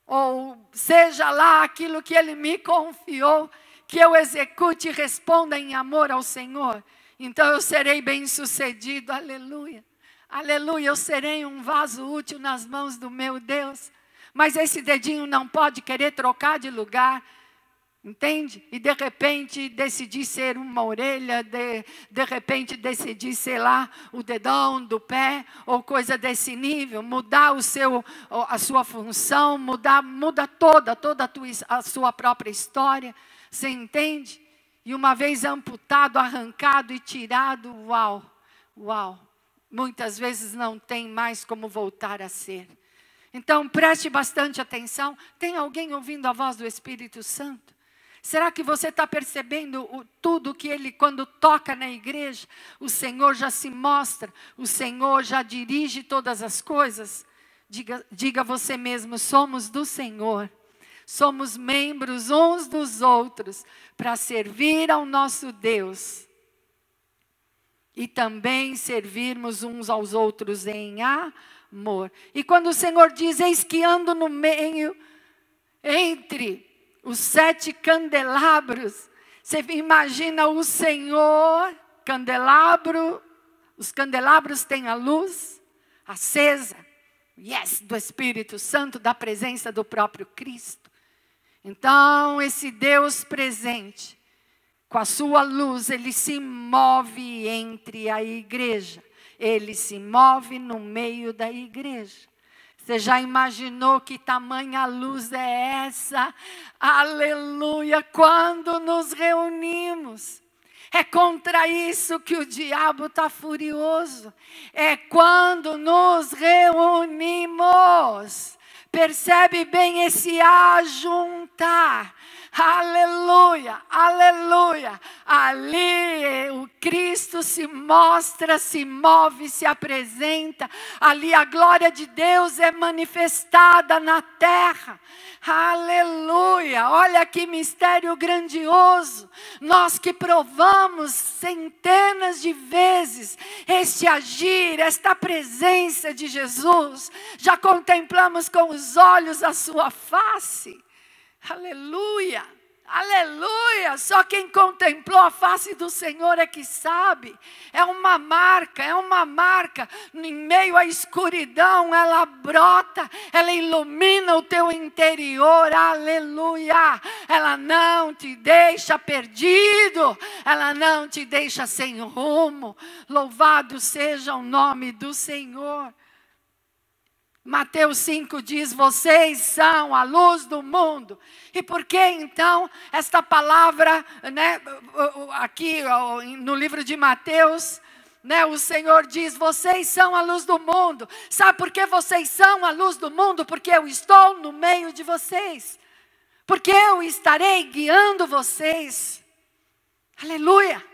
Ou seja lá aquilo que Ele me confiou, que eu execute e responda em amor ao Senhor. Então eu serei bem-sucedido, aleluia. Aleluia, eu serei um vaso útil nas mãos do meu Deus. Mas esse dedinho não pode querer trocar de lugar. Entende? E de repente decidir ser uma orelha, de repente decidir ser lá o dedão do pé, ou coisa desse nível, mudar a sua função, muda toda a sua própria história, você entende? E uma vez amputado, arrancado e tirado, uau, muitas vezes não tem mais como voltar a ser. Então preste bastante atenção, tem alguém ouvindo a voz do Espírito Santo? Será que você está percebendo tudo que Ele, quando toca na igreja, o Senhor já se mostra, o Senhor já dirige todas as coisas? Diga você mesmo, somos do Senhor. somos membros uns dos outros para servir ao nosso Deus. E também servirmos uns aos outros em amor. E quando o Senhor diz, eis que ando no meio, entre os 7 candelabros, você imagina o Senhor, candelabro, os candelabros têm a luz acesa, do Espírito Santo, da presença do próprio Cristo. Então, esse Deus presente, com a sua luz, ele se move entre a igreja. Ele se move no meio da igreja. Você já imaginou que tamanha luz é essa? Aleluia! Quando nos reunimos. É contra isso que o diabo está furioso. É quando nos reunimos. Percebe bem esse ajuntar. Aleluia, aleluia. Ali o Cristo se mostra, se move, se apresenta. Ali a glória de Deus é manifestada na terra. Aleluia, olha que mistério grandioso. Nós que provamos centenas de vezes este agir, esta presença de Jesus, já contemplamos com os olhos a sua face. Aleluia, aleluia, só quem contemplou a face do Senhor é que sabe. É uma marca, em meio à escuridão ela brota, ela ilumina o teu interior, aleluia. Ela não te deixa perdido, ela não te deixa sem rumo. Louvado seja o nome do Senhor. Mateus 5 diz, vocês são a luz do mundo. E por que então esta palavra, aqui no livro de Mateus, o Senhor diz, vocês são a luz do mundo. Sabe por que vocês são a luz do mundo? Porque eu estou no meio de vocês. Porque eu estarei guiando vocês. Aleluia.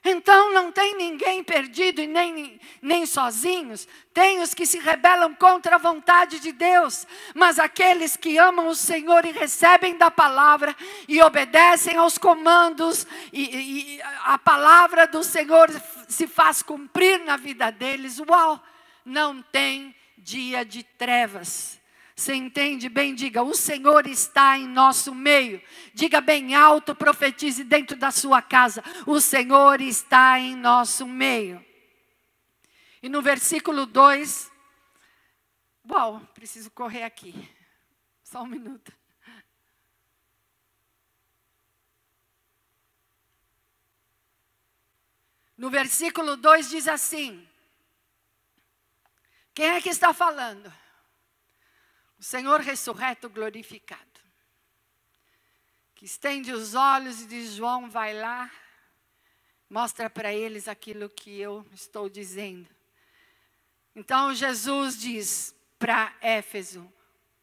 Então não tem ninguém perdido e nem sozinhos. Tem os que se rebelam contra a vontade de Deus. Mas aqueles que amam o Senhor e recebem da palavra e obedecem aos comandos. E a palavra do Senhor se faz cumprir na vida deles. Uau! Não tem dia de trevas. Você entende bem? Diga, o Senhor está em nosso meio. Diga bem alto, profetize dentro da sua casa. O Senhor está em nosso meio. E no versículo 2, preciso correr aqui. Só um minuto. No versículo 2 diz assim. Quem é que está falando? O Senhor ressurreto glorificado, que estende os olhos e diz, João, vai lá, mostra para eles aquilo que eu estou dizendo. Então Jesus diz para Éfeso,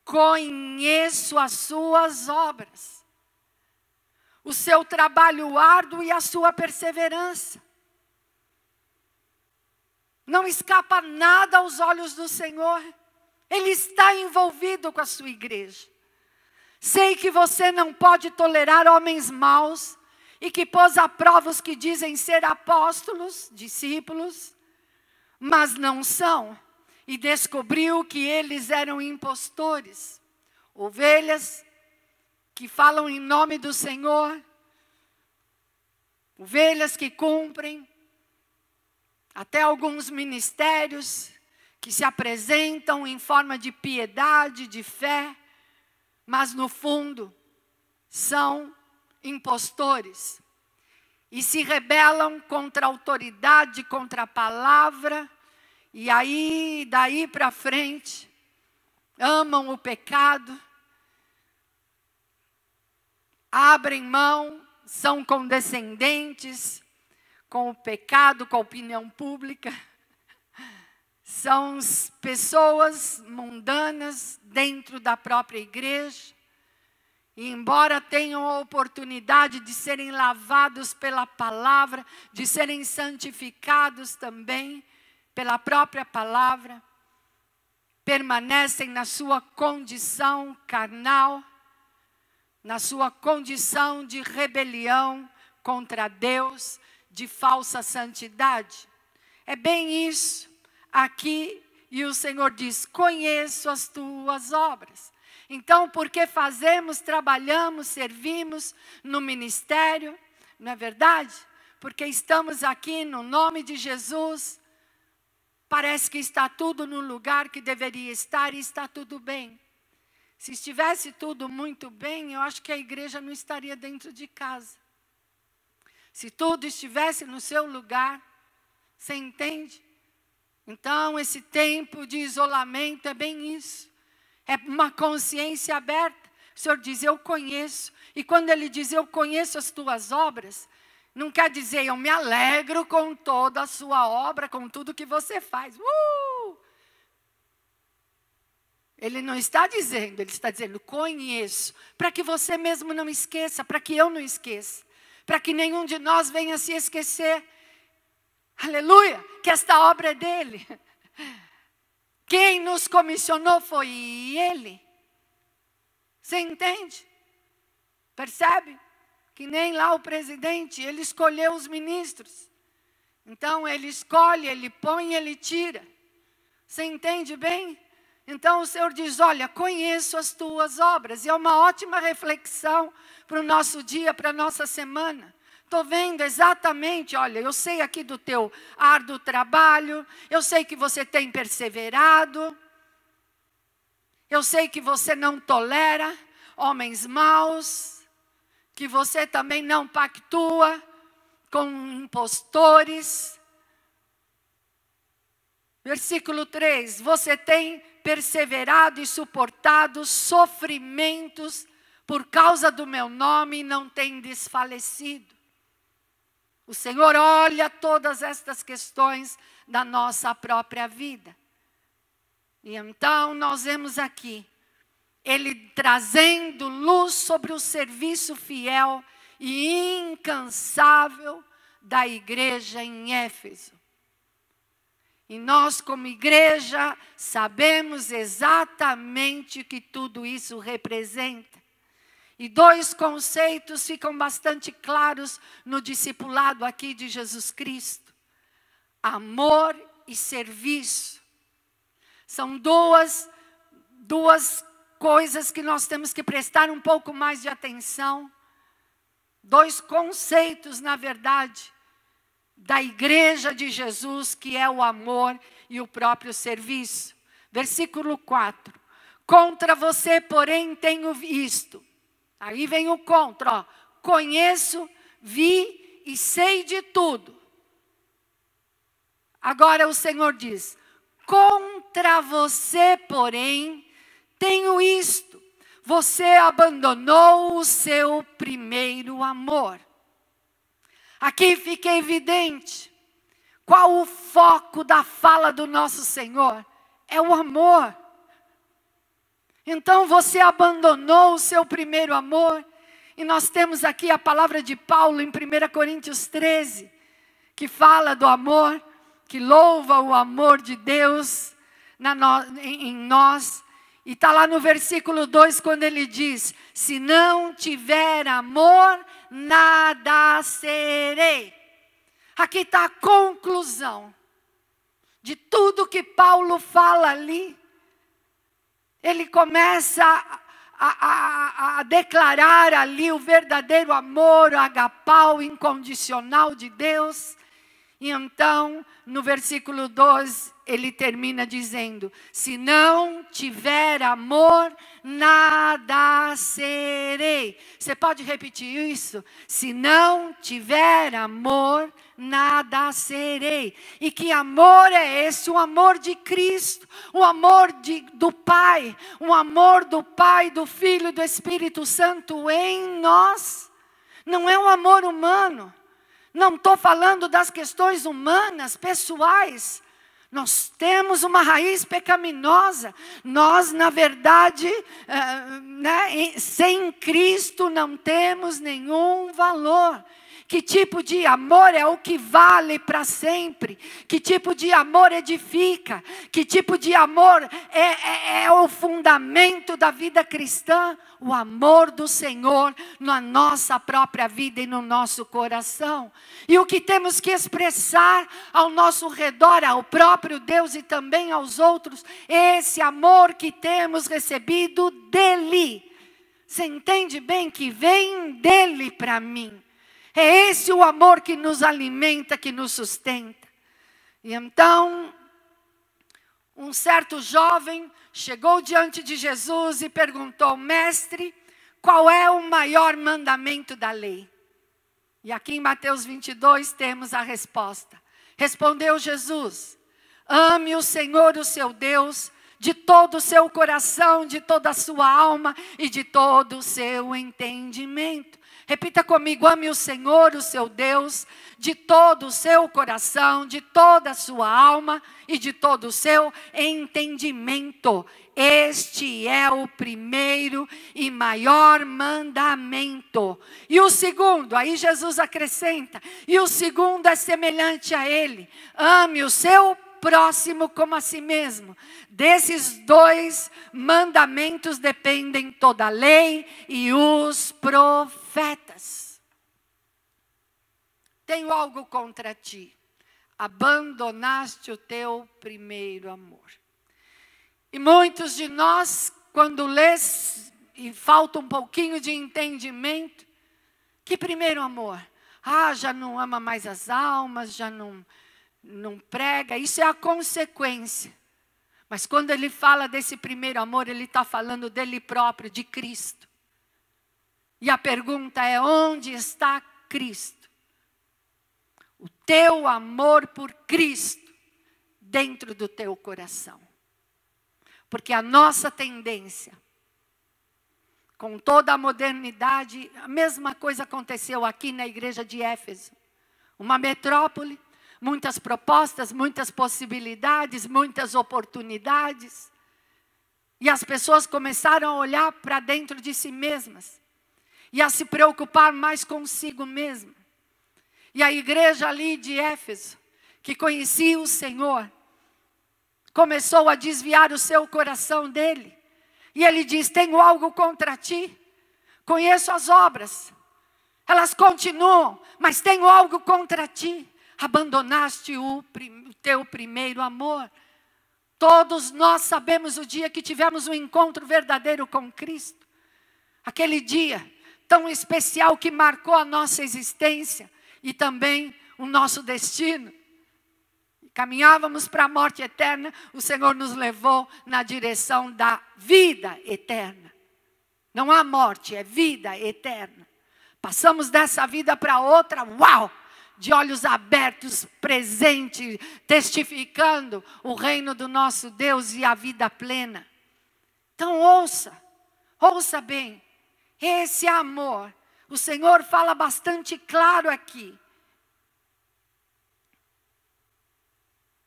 conheço as suas obras, o seu trabalho árduo e a sua perseverança. Não escapa nada aos olhos do Senhor. Ele está envolvido com a sua igreja. Sei que você não pode tolerar homens maus e que pôs à prova os que dizem ser apóstolos, discípulos, mas não são. E descobriu que eles eram impostores, ovelhas que falam em nome do Senhor, ovelhas que cumprem até alguns ministérios, que se apresentam em forma de piedade, de fé, mas no fundo são impostores. E se rebelam contra a autoridade, contra a palavra, e aí, daí para frente, amam o pecado, abrem mão, são condescendentes com o pecado, com a opinião pública. São pessoas mundanas dentro da própria igreja. E embora tenham a oportunidade de serem lavados pela palavra, de serem santificados também pela própria palavra, permanecem na sua condição carnal, na sua condição de rebelião contra Deus, de falsa santidade. É bem isso aqui, e o Senhor diz: conheço as tuas obras. Então, porque fazemos, trabalhamos, servimos no ministério, não é verdade? Porque estamos aqui no nome de Jesus, parece que está tudo no lugar que deveria estar e está tudo bem. Se estivesse tudo muito bem, eu acho que a igreja não estaria dentro de casa. Se tudo estivesse no seu lugar, você entende? Então, esse tempo de isolamento é bem isso. É uma consciência aberta. O Senhor diz: eu conheço. E quando Ele diz: eu conheço as tuas obras, não quer dizer: eu me alegro com toda a sua obra, com tudo que você faz. Ele não está dizendo, Ele está dizendo: conheço. Para que você mesmo não esqueça, para que eu não esqueça. Para que nenhum de nós venha se esquecer. Aleluia, que esta obra é dEle. Quem nos comissionou foi Ele. Você entende? Percebe? Que nem lá o presidente, ele escolheu os ministros. Então, ele escolhe, ele põe, ele tira. Você entende bem? Então, o Senhor diz: olha, conheço as tuas obras. E é uma ótima reflexão para o nosso dia, para a nossa semana. Estou vendo exatamente, olha, eu sei aqui do teu árduo trabalho, eu sei que você tem perseverado, eu sei que você não tolera homens maus, que você também não pactua com impostores. Versículo 3, você tem perseverado e suportado sofrimentos por causa do meu nome e não tem desfalecido. O Senhor olha todas estas questões da nossa própria vida. E então nós vemos aqui, Ele trazendo luz sobre o serviço fiel e incansável da igreja em Éfeso. E nós, como igreja, sabemos exatamente o que tudo isso representa. E dois conceitos ficam bastante claros no discipulado aqui de Jesus Cristo: amor e serviço. São duas coisas que nós temos que prestar um pouco mais de atenção. Dois conceitos, na verdade, da igreja de Jesus, que é o amor e o próprio serviço. Versículo 4. Contra você, porém, tenho visto. Aí vem o contra, ó. Conheço, vi e sei de tudo. Agora o Senhor diz: contra você, porém, tenho isto. Você abandonou o seu primeiro amor. Aqui fica evidente qual o foco da fala do nosso Senhor. É o amor. Então você abandonou o seu primeiro amor. E nós temos aqui a palavra de Paulo em 1 Coríntios 13, que fala do amor, que louva o amor de Deus em nós. E está lá no versículo 2, quando ele diz: se não tiver amor, nada serei. Aqui está a conclusão de tudo que Paulo fala ali. Ele começa a declarar ali o verdadeiro amor, o agapau incondicional de Deus. E então, no versículo 12, ele termina dizendo: se não tiver amor, nada serei. Você pode repetir isso? Se não tiver amor, nada serei. E que amor é esse? O amor de Cristo, o amor do Pai, o amor do Pai, do Filho e do Espírito Santo em nós. Não é um amor humano. Não estou falando das questões humanas, pessoais. Nós temos uma raiz pecaminosa. Nós, na verdade, sem Cristo não temos nenhum valor. Que tipo de amor é o que vale para sempre? Que tipo de amor edifica? Que tipo de amor é o fundamento da vida cristã? O amor do Senhor na nossa própria vida e no nosso coração. E o que temos que expressar ao nosso redor, ao próprio Deus e também aos outros, esse amor que temos recebido dEle. Você entende bem que vem dEle para mim. É esse o amor que nos alimenta, que nos sustenta. E então, um certo jovem chegou diante de Jesus e perguntou: mestre, qual é o maior mandamento da lei? E aqui em Mateus 22 temos a resposta. Respondeu Jesus: ame o Senhor, o seu Deus, de todo o seu coração, de toda a sua alma e de todo o seu entendimento. Repita comigo: ame o Senhor, o seu Deus, de todo o seu coração, de toda a sua alma e de todo o seu entendimento. Este é o primeiro e maior mandamento. E o segundo, aí Jesus acrescenta, e o segundo é semelhante a ele: ame o seu próximo como a si mesmo. Desses dois mandamentos dependem toda a lei e os profetas. Tenho algo contra ti: abandonaste o teu primeiro amor. E muitos de nós, quando lês e falta um pouquinho de entendimento, que primeiro amor? Já não ama mais as almas, já não prega. Isso é a consequência. Mas quando ele fala desse primeiro amor, ele está falando dele próprio, de Cristo. E a pergunta é: onde está Cristo? O teu amor por Cristo dentro do teu coração. Porque a nossa tendência, com toda a modernidade, a mesma coisa aconteceu aqui na igreja de Éfeso. Uma metrópole, muitas propostas, muitas possibilidades, muitas oportunidades. E as pessoas começaram a olhar para dentro de si mesmas. E a se preocupar mais consigo mesma. E a igreja ali de Éfeso, que conhecia o Senhor, começou a desviar o seu coração dele. E ele diz: tenho algo contra ti. Conheço as obras. Elas continuam, mas tenho algo contra ti. Abandonaste o teu primeiro amor. Todos nós sabemos o dia que tivemos um encontro verdadeiro com Cristo. Aquele dia tão especial que marcou a nossa existência e também o nosso destino. Caminhávamos para a morte eterna, o Senhor nos levou na direção da vida eterna. Não há morte, é vida eterna. Passamos dessa vida para outra, uau! De olhos abertos, presente, testificando o reino do nosso Deus e a vida plena. Então ouça bem, esse amor, o Senhor fala bastante claro aqui.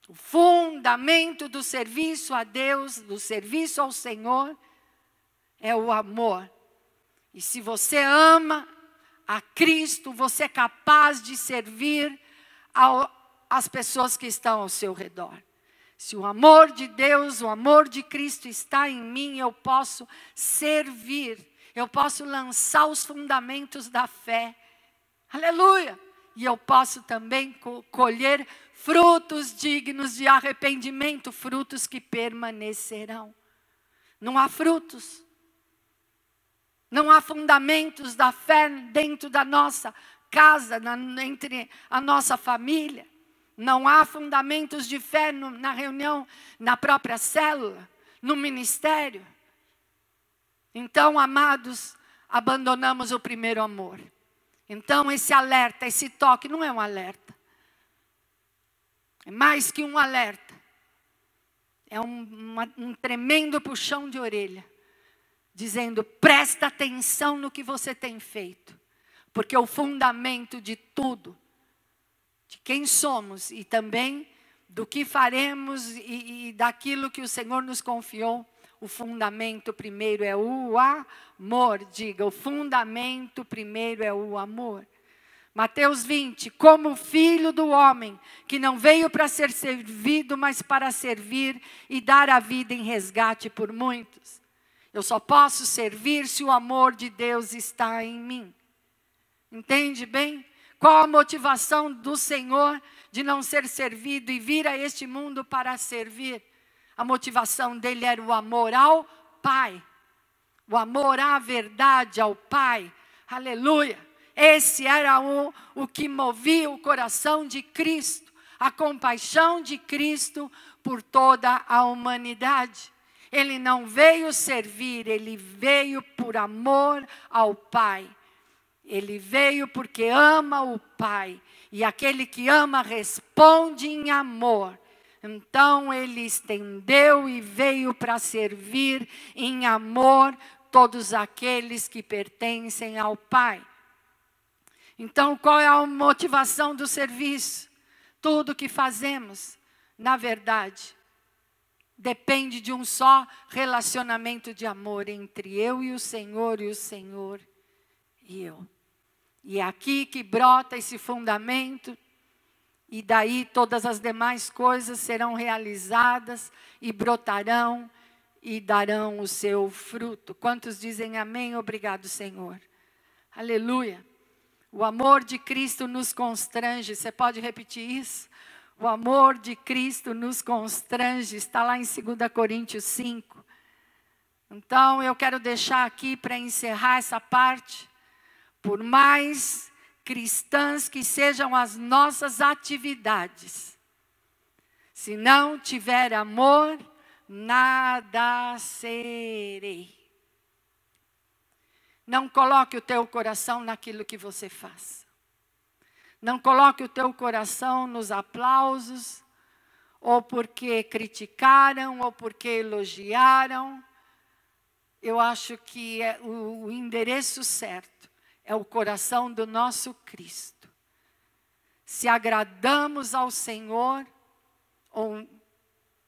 O fundamento do serviço a Deus, do serviço ao Senhor, é o amor. E se você ama a Cristo, você é capaz de servir às pessoas que estão ao seu redor. Se o amor de Deus, o amor de Cristo está em mim, eu posso servir. Eu posso lançar os fundamentos da fé. Aleluia! E eu posso também colher frutos dignos de arrependimento, frutos que permanecerão. Não há frutos. Não há fundamentos da fé dentro da nossa casa, entre a nossa família. Não há fundamentos de fé na reunião, na própria célula, no ministério. Então, amados, abandonamos o primeiro amor. Então, esse alerta, esse toque, não é um alerta. É mais que um alerta. É um tremendo puxão de orelha. Dizendo: presta atenção no que você tem feito. Porque o fundamento de tudo, de quem somos e também do que faremos e daquilo que o Senhor nos confiou, o fundamento primeiro é o amor. Diga, o fundamento primeiro é o amor. Mateus 20, como o Filho do Homem, que não veio para ser servido, mas para servir e dar a vida em resgate por muitos. Eu só posso servir se o amor de Deus está em mim. Entende bem? Qual a motivação do Senhor de não ser servido e vir a este mundo para servir? A motivação dele era o amor ao Pai. O amor à verdade, ao Pai. Aleluia. Esse era o que movia o coração de Cristo, a compaixão de Cristo por toda a humanidade. Ele não veio servir, ele veio por amor ao Pai. Ele veio porque ama o Pai. E aquele que ama responde em amor. Então ele estendeu e veio para servir em amor todos aqueles que pertencem ao Pai. Então, qual é a motivação do serviço? Tudo que fazemos, na verdade, depende de um só relacionamento de amor entre eu e o Senhor e eu. E é aqui que brota esse fundamento, e daí todas as demais coisas serão realizadas e brotarão e darão o seu fruto. Quantos dizem amém? Obrigado, Senhor. Aleluia. O amor de Cristo nos constrange. Você pode repetir isso? O amor de Cristo nos constrange. Está lá em 2 Coríntios 5. Então, eu quero deixar aqui para encerrar essa parte. Por mais cristãs que sejam as nossas atividades, se não tiver amor, nada serei. Não coloque o teu coração naquilo que você faz. Não coloque o teu coração nos aplausos, ou porque criticaram, ou porque elogiaram. Eu acho que o endereço certo é o coração do nosso Cristo. Se agradamos ao Senhor, ou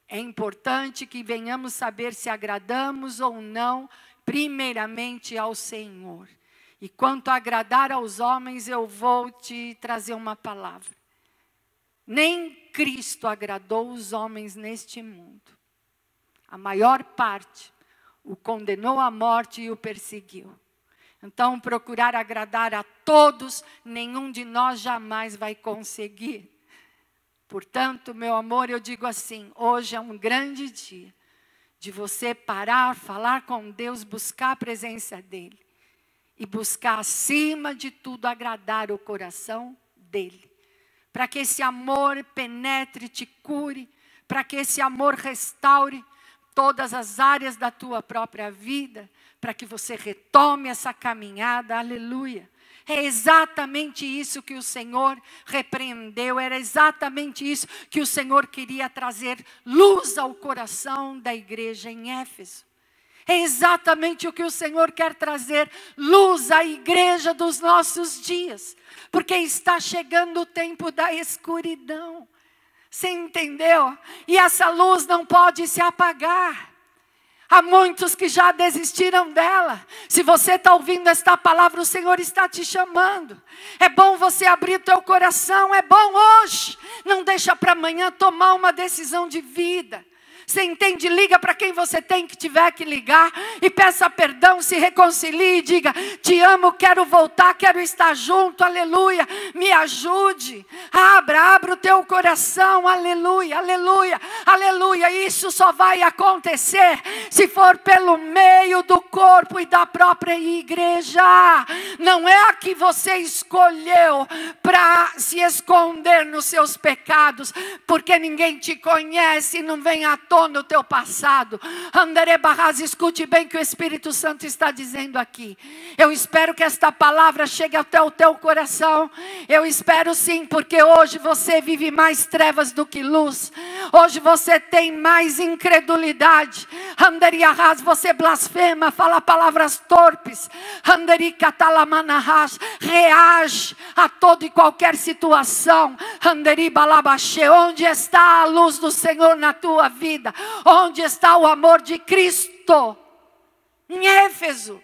é importante que venhamos saber se agradamos ou não, primeiramente ao Senhor. E quanto a agradar aos homens, eu vou te trazer uma palavra. Nem Cristo agradou os homens neste mundo. A maior parte o condenou à morte e o perseguiu. Então, procurar agradar a todos, nenhum de nós jamais vai conseguir. Portanto, meu amor, eu digo assim, hoje é um grande dia de você parar, falar com Deus, buscar a presença dEle. E buscar, acima de tudo, agradar o coração dEle. Para que esse amor penetre, te cure. Para que esse amor restaure todas as áreas da tua própria vida. Para que você retome essa caminhada, aleluia. É exatamente isso que o Senhor repreendeu, era exatamente isso que o Senhor queria trazer luz ao coração da igreja em Éfeso. É exatamente o que o Senhor quer trazer luz à igreja dos nossos dias, porque está chegando o tempo da escuridão. Você entendeu? E essa luz não pode se apagar. Há muitos que já desistiram dela. Se você está ouvindo esta palavra, o Senhor está te chamando. É bom você abrir teu coração, é bom hoje. Não deixa para amanhã tomar uma decisão de vida. Você entende? Liga para quem você tem que tiver que ligar e peça perdão, se reconcilie e diga, te amo, quero voltar, quero estar junto, aleluia, me ajude. Abra o teu coração, aleluia, aleluia, aleluia. Isso só vai acontecer se for pelo meio do corpo e da própria igreja. Não é a que você escolheu para se esconder nos seus pecados, porque ninguém te conhece e não vem à tona no teu passado. Andere Barras, escute bem o que o Espírito Santo está dizendo aqui. Eu espero que esta palavra chegue até o teu coração. Eu espero sim, porque hoje você vive mais trevas do que luz. Hoje você tem mais incredulidade. Andere Arras, você blasfema, fala palavras torpes. Andere Catalamanahas, reage a toda e qualquer situação. Andere Balabaxe, onde está a luz do Senhor na tua vida? Onde está o amor de Cristo? Em Éfeso.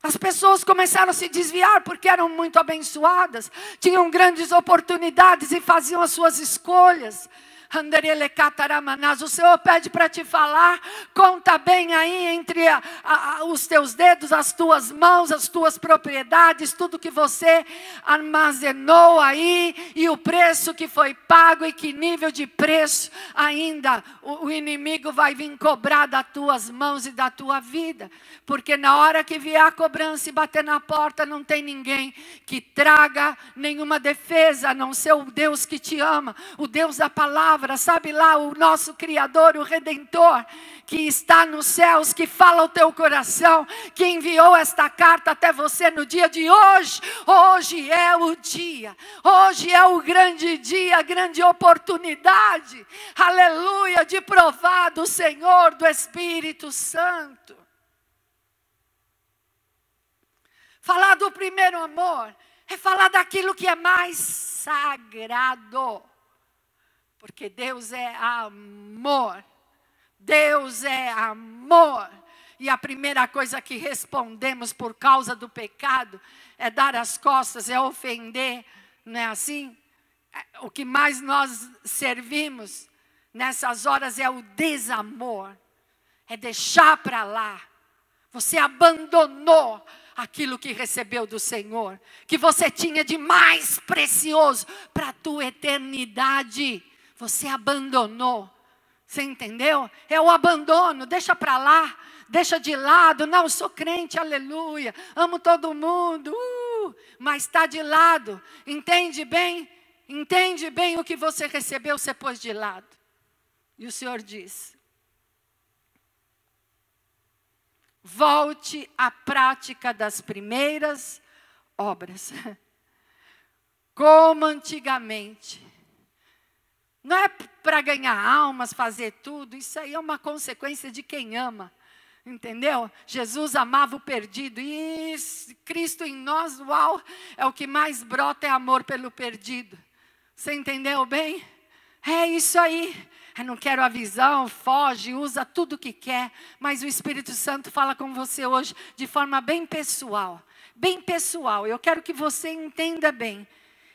As pessoas começaram a se desviar porque eram muito abençoadas, tinham grandes oportunidades e faziam as suas escolhas. O Senhor pede para te falar, conta bem aí entre os teus dedos, as tuas mãos, as tuas propriedades, tudo que você armazenou aí, e o preço que foi pago, e que nível de preço ainda o inimigo vai vir cobrar das tuas mãos e da tua vida. Porque na hora que vier a cobrança e bater na porta, não tem ninguém que traga nenhuma defesa, a não ser o Deus que te ama, o Deus da palavra. Sabe lá, o nosso Criador, o Redentor, que está nos céus, que fala ao teu coração, que enviou esta carta até você no dia de hoje. Hoje é o dia, hoje é o grande dia, a grande oportunidade, aleluia, de provar do Senhor, do Espírito Santo. Falar do primeiro amor é falar daquilo que é mais sagrado. Porque Deus é amor. Deus é amor. E a primeira coisa que respondemos por causa do pecado é dar as costas, é ofender, não é assim? O que mais nós servimos nessas horas é o desamor. É deixar para lá. Você abandonou aquilo que recebeu do Senhor, que você tinha de mais precioso para a tua eternidade. Você abandonou. Você entendeu? É o abandono. Deixa para lá. Deixa de lado. Não, eu sou crente, aleluia. Amo todo mundo. Mas está de lado. Entende bem? Entende bem o que você recebeu, você pôs de lado. E o Senhor diz: volte à prática das primeiras obras. Como antigamente. Não é para ganhar almas, fazer tudo. Isso aí é uma consequência de quem ama. Entendeu? Jesus amava o perdido. E Cristo em nós, uau, é o que mais brota, é amor pelo perdido. Você entendeu bem? É isso aí. Eu não quero a visão, foge, usa tudo que quer. Mas o Espírito Santo fala com você hoje de forma bem pessoal. Bem pessoal. Eu quero que você entenda bem.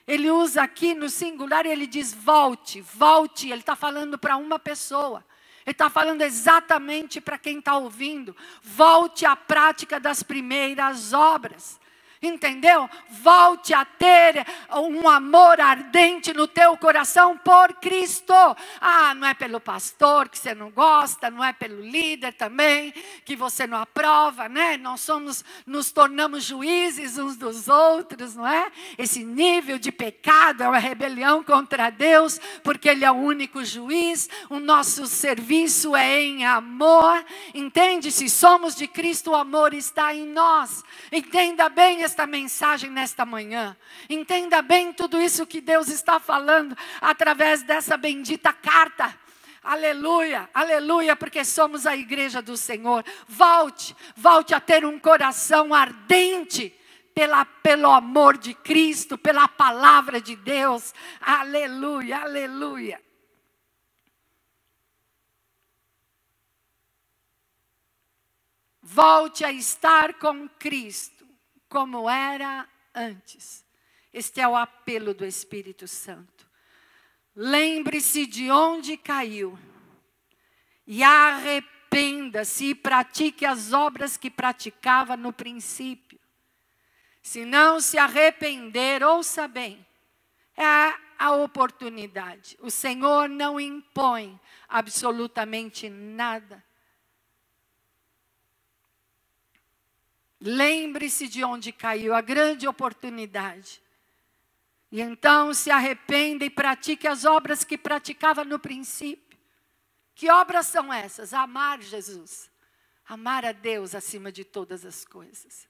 Ele usa aqui no singular e ele diz volte, volte. Ele está falando para uma pessoa. Ele está falando exatamente para quem está ouvindo. Volte à prática das primeiras obras. Entendeu? Volte a ter um amor ardente no teu coração por Cristo. Ah, não é pelo pastor que você não gosta, não é pelo líder também que você não aprova, né? Nós nos tornamos juízes uns dos outros, não é? Esse nível de pecado é uma rebelião contra Deus, porque Ele é o único juiz. O nosso serviço é em amor. Entende? Se somos de Cristo, o amor está em nós. Entenda bem esta mensagem nesta manhã. Entenda bem tudo isso que Deus está falando através dessa bendita carta. Aleluia, aleluia, porque somos a igreja do Senhor. Volte a ter um coração ardente pelo amor de Cristo, pela palavra de Deus. Aleluia, aleluia. Volte a estar com Cristo, como era antes. Este é o apelo do Espírito Santo. Lembre-se de onde caiu e arrependa-se e pratique as obras que praticava no princípio. Se não se arrepender, ouça bem, é a oportunidade. O Senhor não impõe absolutamente nada. Lembre-se de onde caiu, a grande oportunidade. E então se arrependa e pratique as obras que praticava no princípio. Que obras são essas? Amar Jesus. Amar a Deus acima de todas as coisas.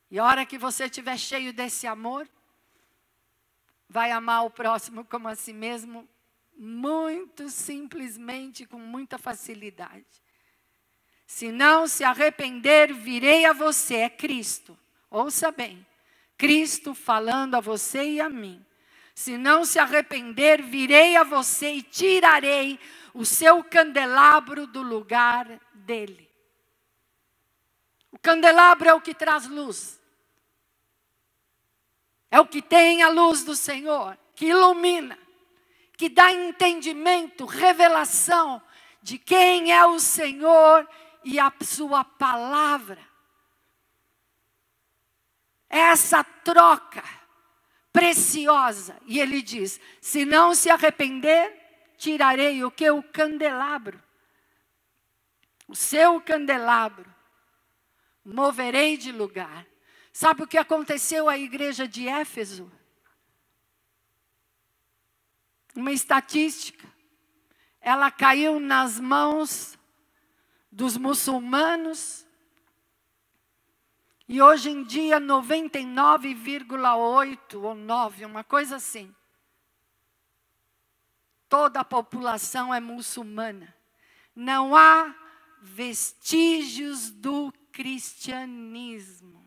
E a hora que você estiver cheio desse amor, vai amar o próximo como a si mesmo, muito simplesmente, com muita facilidade. Se não se arrepender, virei a você. É Cristo. Ouça bem. Cristo falando a você e a mim. Se não se arrepender, virei a você e tirarei o seu candelabro do lugar dele. O candelabro é o que traz luz. É o que tem a luz do Senhor, que ilumina, que dá entendimento, revelação de quem é o Senhor e a sua palavra. Essa troca preciosa. E ele diz, se não se arrepender, tirarei o que? O candelabro. O seu candelabro. Moverei de lugar. Sabe o que aconteceu à igreja de Éfeso? Uma estatística. Ela caiu nas mãos dos muçulmanos. E hoje em dia 99,8 ou 9, uma coisa assim. Toda a população é muçulmana. Não há vestígios do cristianismo.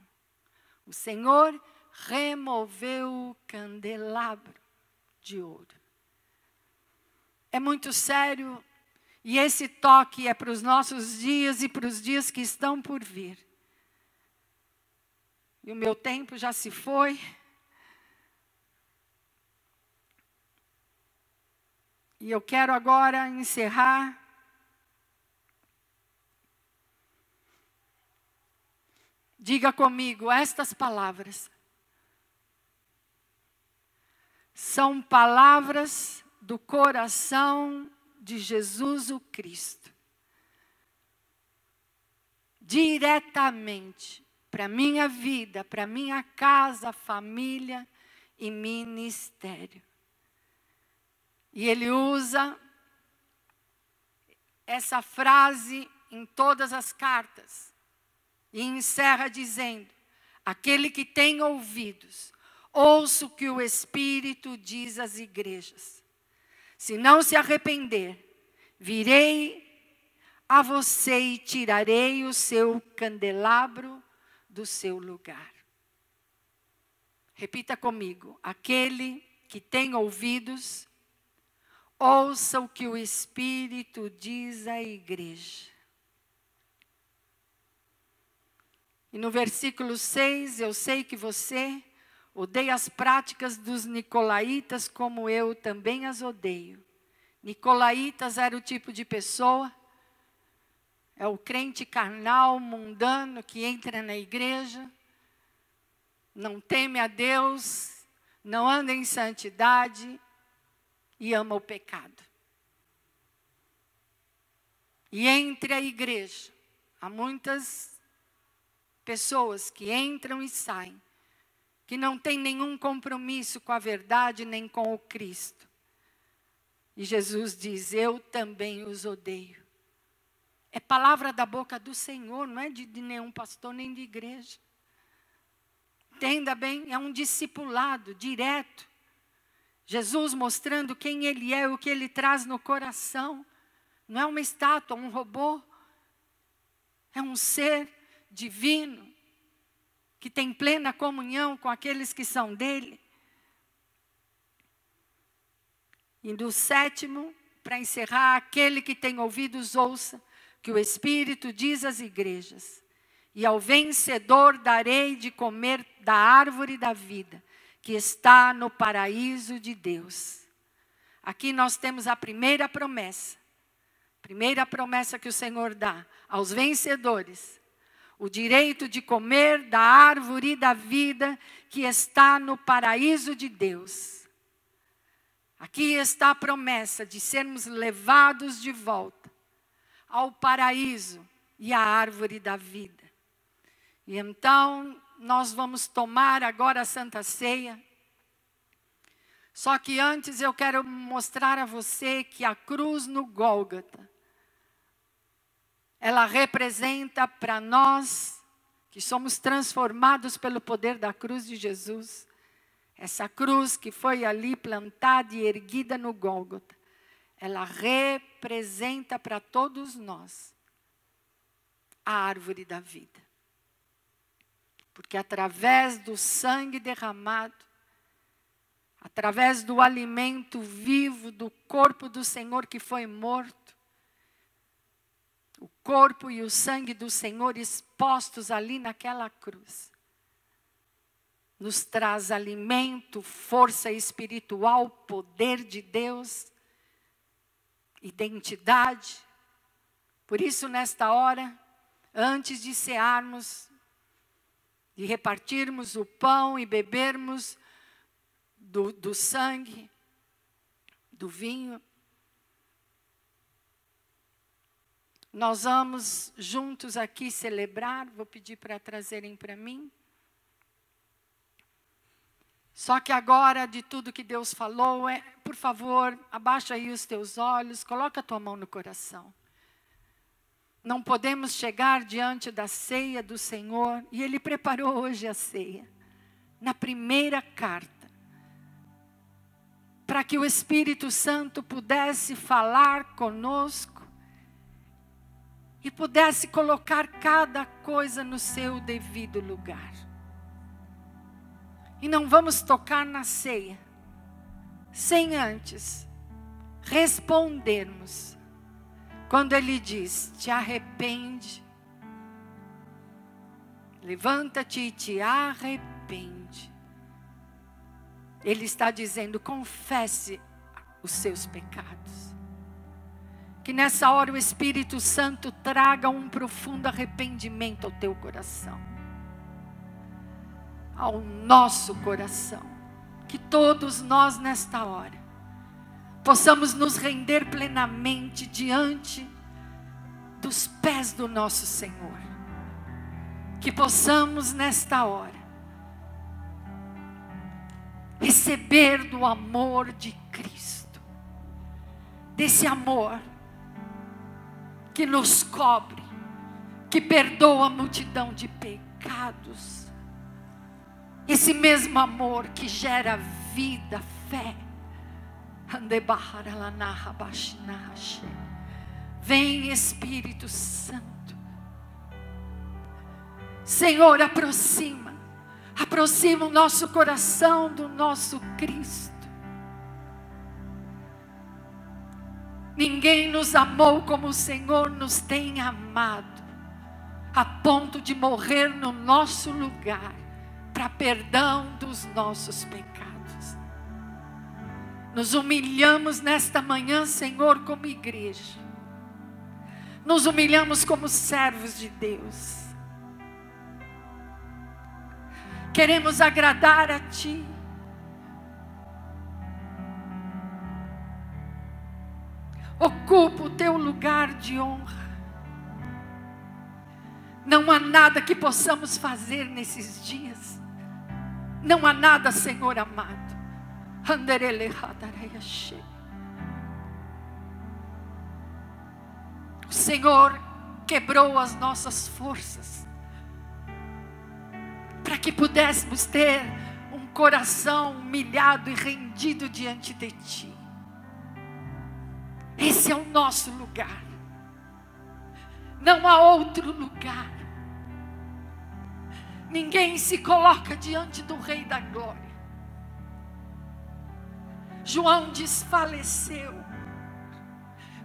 O Senhor removeu o candelabro de ouro. É muito sério, e esse toque é para os nossos dias e para os dias que estão por vir. E o meu tempo já se foi. E eu quero agora encerrar. Diga comigo, estas palavras são palavras do coração de Jesus o Cristo. Diretamente para a minha vida, para a minha casa, família e ministério. E ele usa essa frase em todas as cartas. E encerra dizendo, aquele que tem ouvidos, ouça o que o Espírito diz às igrejas. Se não se arrepender, virei a você e tirarei o seu candelabro do seu lugar. Repita comigo, aquele que tem ouvidos, ouça o que o Espírito diz à igreja. E no versículo 6, eu sei que você odeia as práticas dos nicolaítas, como eu também as odeio. Nicolaítas era o tipo de pessoa, é o crente carnal, mundano, que entra na igreja, não teme a Deus, não anda em santidade e ama o pecado. E entre a igreja, há muitas pessoas que entram e saem, que não têm nenhum compromisso com a verdade nem com o Cristo. E Jesus diz, eu também os odeio. É palavra da boca do Senhor, não é de nenhum pastor nem de igreja. Entenda bem, é um discipulado direto. Jesus mostrando quem Ele é, o que Ele traz no coração. Não é uma estátua, um robô. É um ser divino, que tem plena comunhão com aqueles que são dele. E do 7º, para encerrar, aquele que tem ouvidos ouça, que o Espírito diz às igrejas. E ao vencedor darei de comer da árvore da vida, que está no paraíso de Deus. Aqui nós temos a primeira promessa que o Senhor dá aos vencedores. O direito de comer da árvore da vida que está no paraíso de Deus. Aqui está a promessa de sermos levados de volta ao paraíso e à árvore da vida. E então, nós vamos tomar agora a Santa Ceia. Só que antes eu quero mostrar a você que a cruz no Gólgota, ela representa para nós, que somos transformados pelo poder da cruz de Jesus, essa cruz que foi ali plantada e erguida no Gólgota, ela representa para todos nós a árvore da vida. Porque através do sangue derramado, através do alimento vivo do corpo do Senhor que foi morto, o corpo e o sangue do Senhor expostos ali naquela cruz, nos traz alimento, força espiritual, poder de Deus, identidade. Por isso, nesta hora, antes de cearmos, de repartirmos o pão e bebermos do sangue, do vinho, nós vamos juntos aqui celebrar. Vou pedir para trazerem para mim. Só que agora, de tudo que Deus falou, por favor, abaixa aí os teus olhos, coloca a tua mão no coração. Não podemos chegar diante da ceia do Senhor, e Ele preparou hoje a ceia, na primeira carta, para que o Espírito Santo pudesse falar conosco e pudesse colocar cada coisa no seu devido lugar. E não vamos tocar na ceia sem antes respondermos. Quando Ele diz, te arrepende, levanta-te e te arrepende. Ele está dizendo, confesse os seus pecados. Que nessa hora o Espírito Santo traga um profundo arrependimento ao teu coração, ao nosso coração. Que todos nós nesta hora possamos nos render plenamente diante dos pés do nosso Senhor. Que possamos nesta hora receber do amor de Cristo, desse amor que nos cobre, que perdoa a multidão de pecados. Esse mesmo amor que gera vida, fé. Vem, Espírito Santo. Senhor, aproxima o nosso coração do nosso Cristo. Ninguém nos amou como o Senhor nos tem amado, a ponto de morrer no nosso lugar, para perdão dos nossos pecados. Nos humilhamos nesta manhã, Senhor, como igreja. Nos humilhamos como servos de Deus. Queremos agradar a Ti. Ocupa o Teu lugar de honra. Não há nada que possamos fazer nesses dias. Não há nada, Senhor amado. O Senhor quebrou as nossas forças para que pudéssemos ter um coração humilhado e rendido diante de Ti. Esse é o nosso lugar. Não há outro lugar. Ninguém se coloca diante do Rei da Glória. João desfaleceu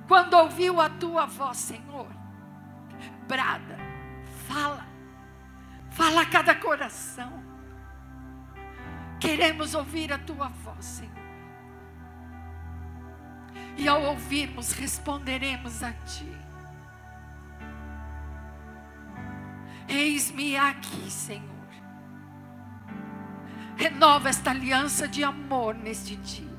quando ouviu a Tua voz, Senhor. Brada, fala a cada coração. Queremos ouvir a Tua voz, Senhor. E ao ouvirmos, responderemos a Ti. Eis-me aqui, Senhor. Renova esta aliança de amor neste dia.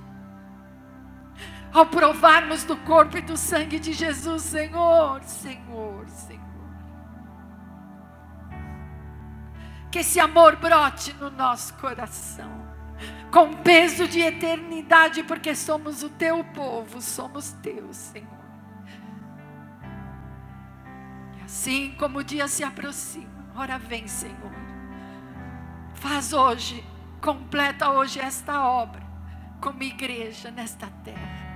Ao provarmos do corpo e do sangue de Jesus, Senhor, Senhor, Senhor. Que esse amor brote no nosso coração, com peso de eternidade, porque somos o Teu povo, somos Teus, Senhor. E assim como o dia se aproxima, ora vem, Senhor. Faz hoje, completa hoje esta obra, como igreja nesta terra.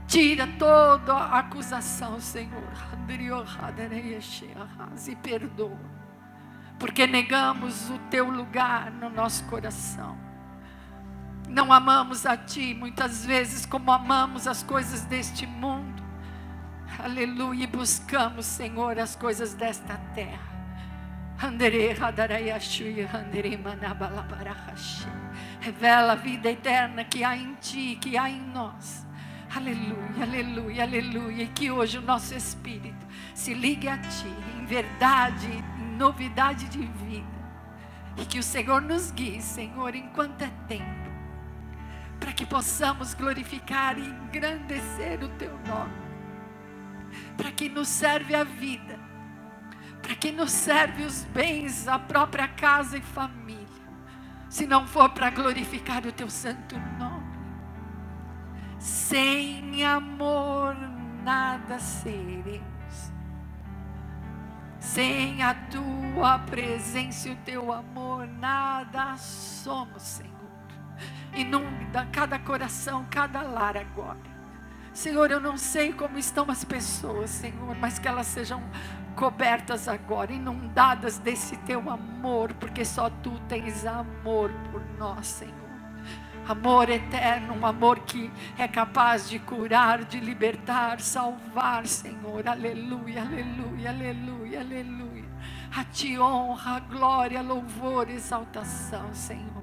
Tira toda a acusação, Senhor, e perdoa, porque negamos o Teu lugar no nosso coração. Não amamos a Ti muitas vezes como amamos as coisas deste mundo. aleluia, e buscamos, Senhor, as coisas desta terra. Revela a vida eterna que há em Ti, que há em nós. Aleluia, aleluia, aleluia. E que hoje o nosso espírito se ligue a Ti, em verdade, em novidade de vida. E que o Senhor nos guie, Senhor, enquanto é tempo, para que possamos glorificar e engrandecer o Teu nome. Para que nos serve a vida, para que nos serve os bens, a própria casa e família, se não for para glorificar o Teu santo nome. Sem amor nada seremos. Sem a Tua presença e o Teu amor nada somos, Senhor. Inunda cada coração, cada lar agora. Senhor, eu não sei como estão as pessoas, Senhor, mas que elas sejam cobertas agora, inundadas desse Teu amor, porque só Tu tens amor por nós, Senhor. Amor eterno, um amor que é capaz de curar, de libertar, salvar, Senhor. Aleluia, aleluia, aleluia, aleluia. A Ti honra, glória, louvor, exaltação, Senhor.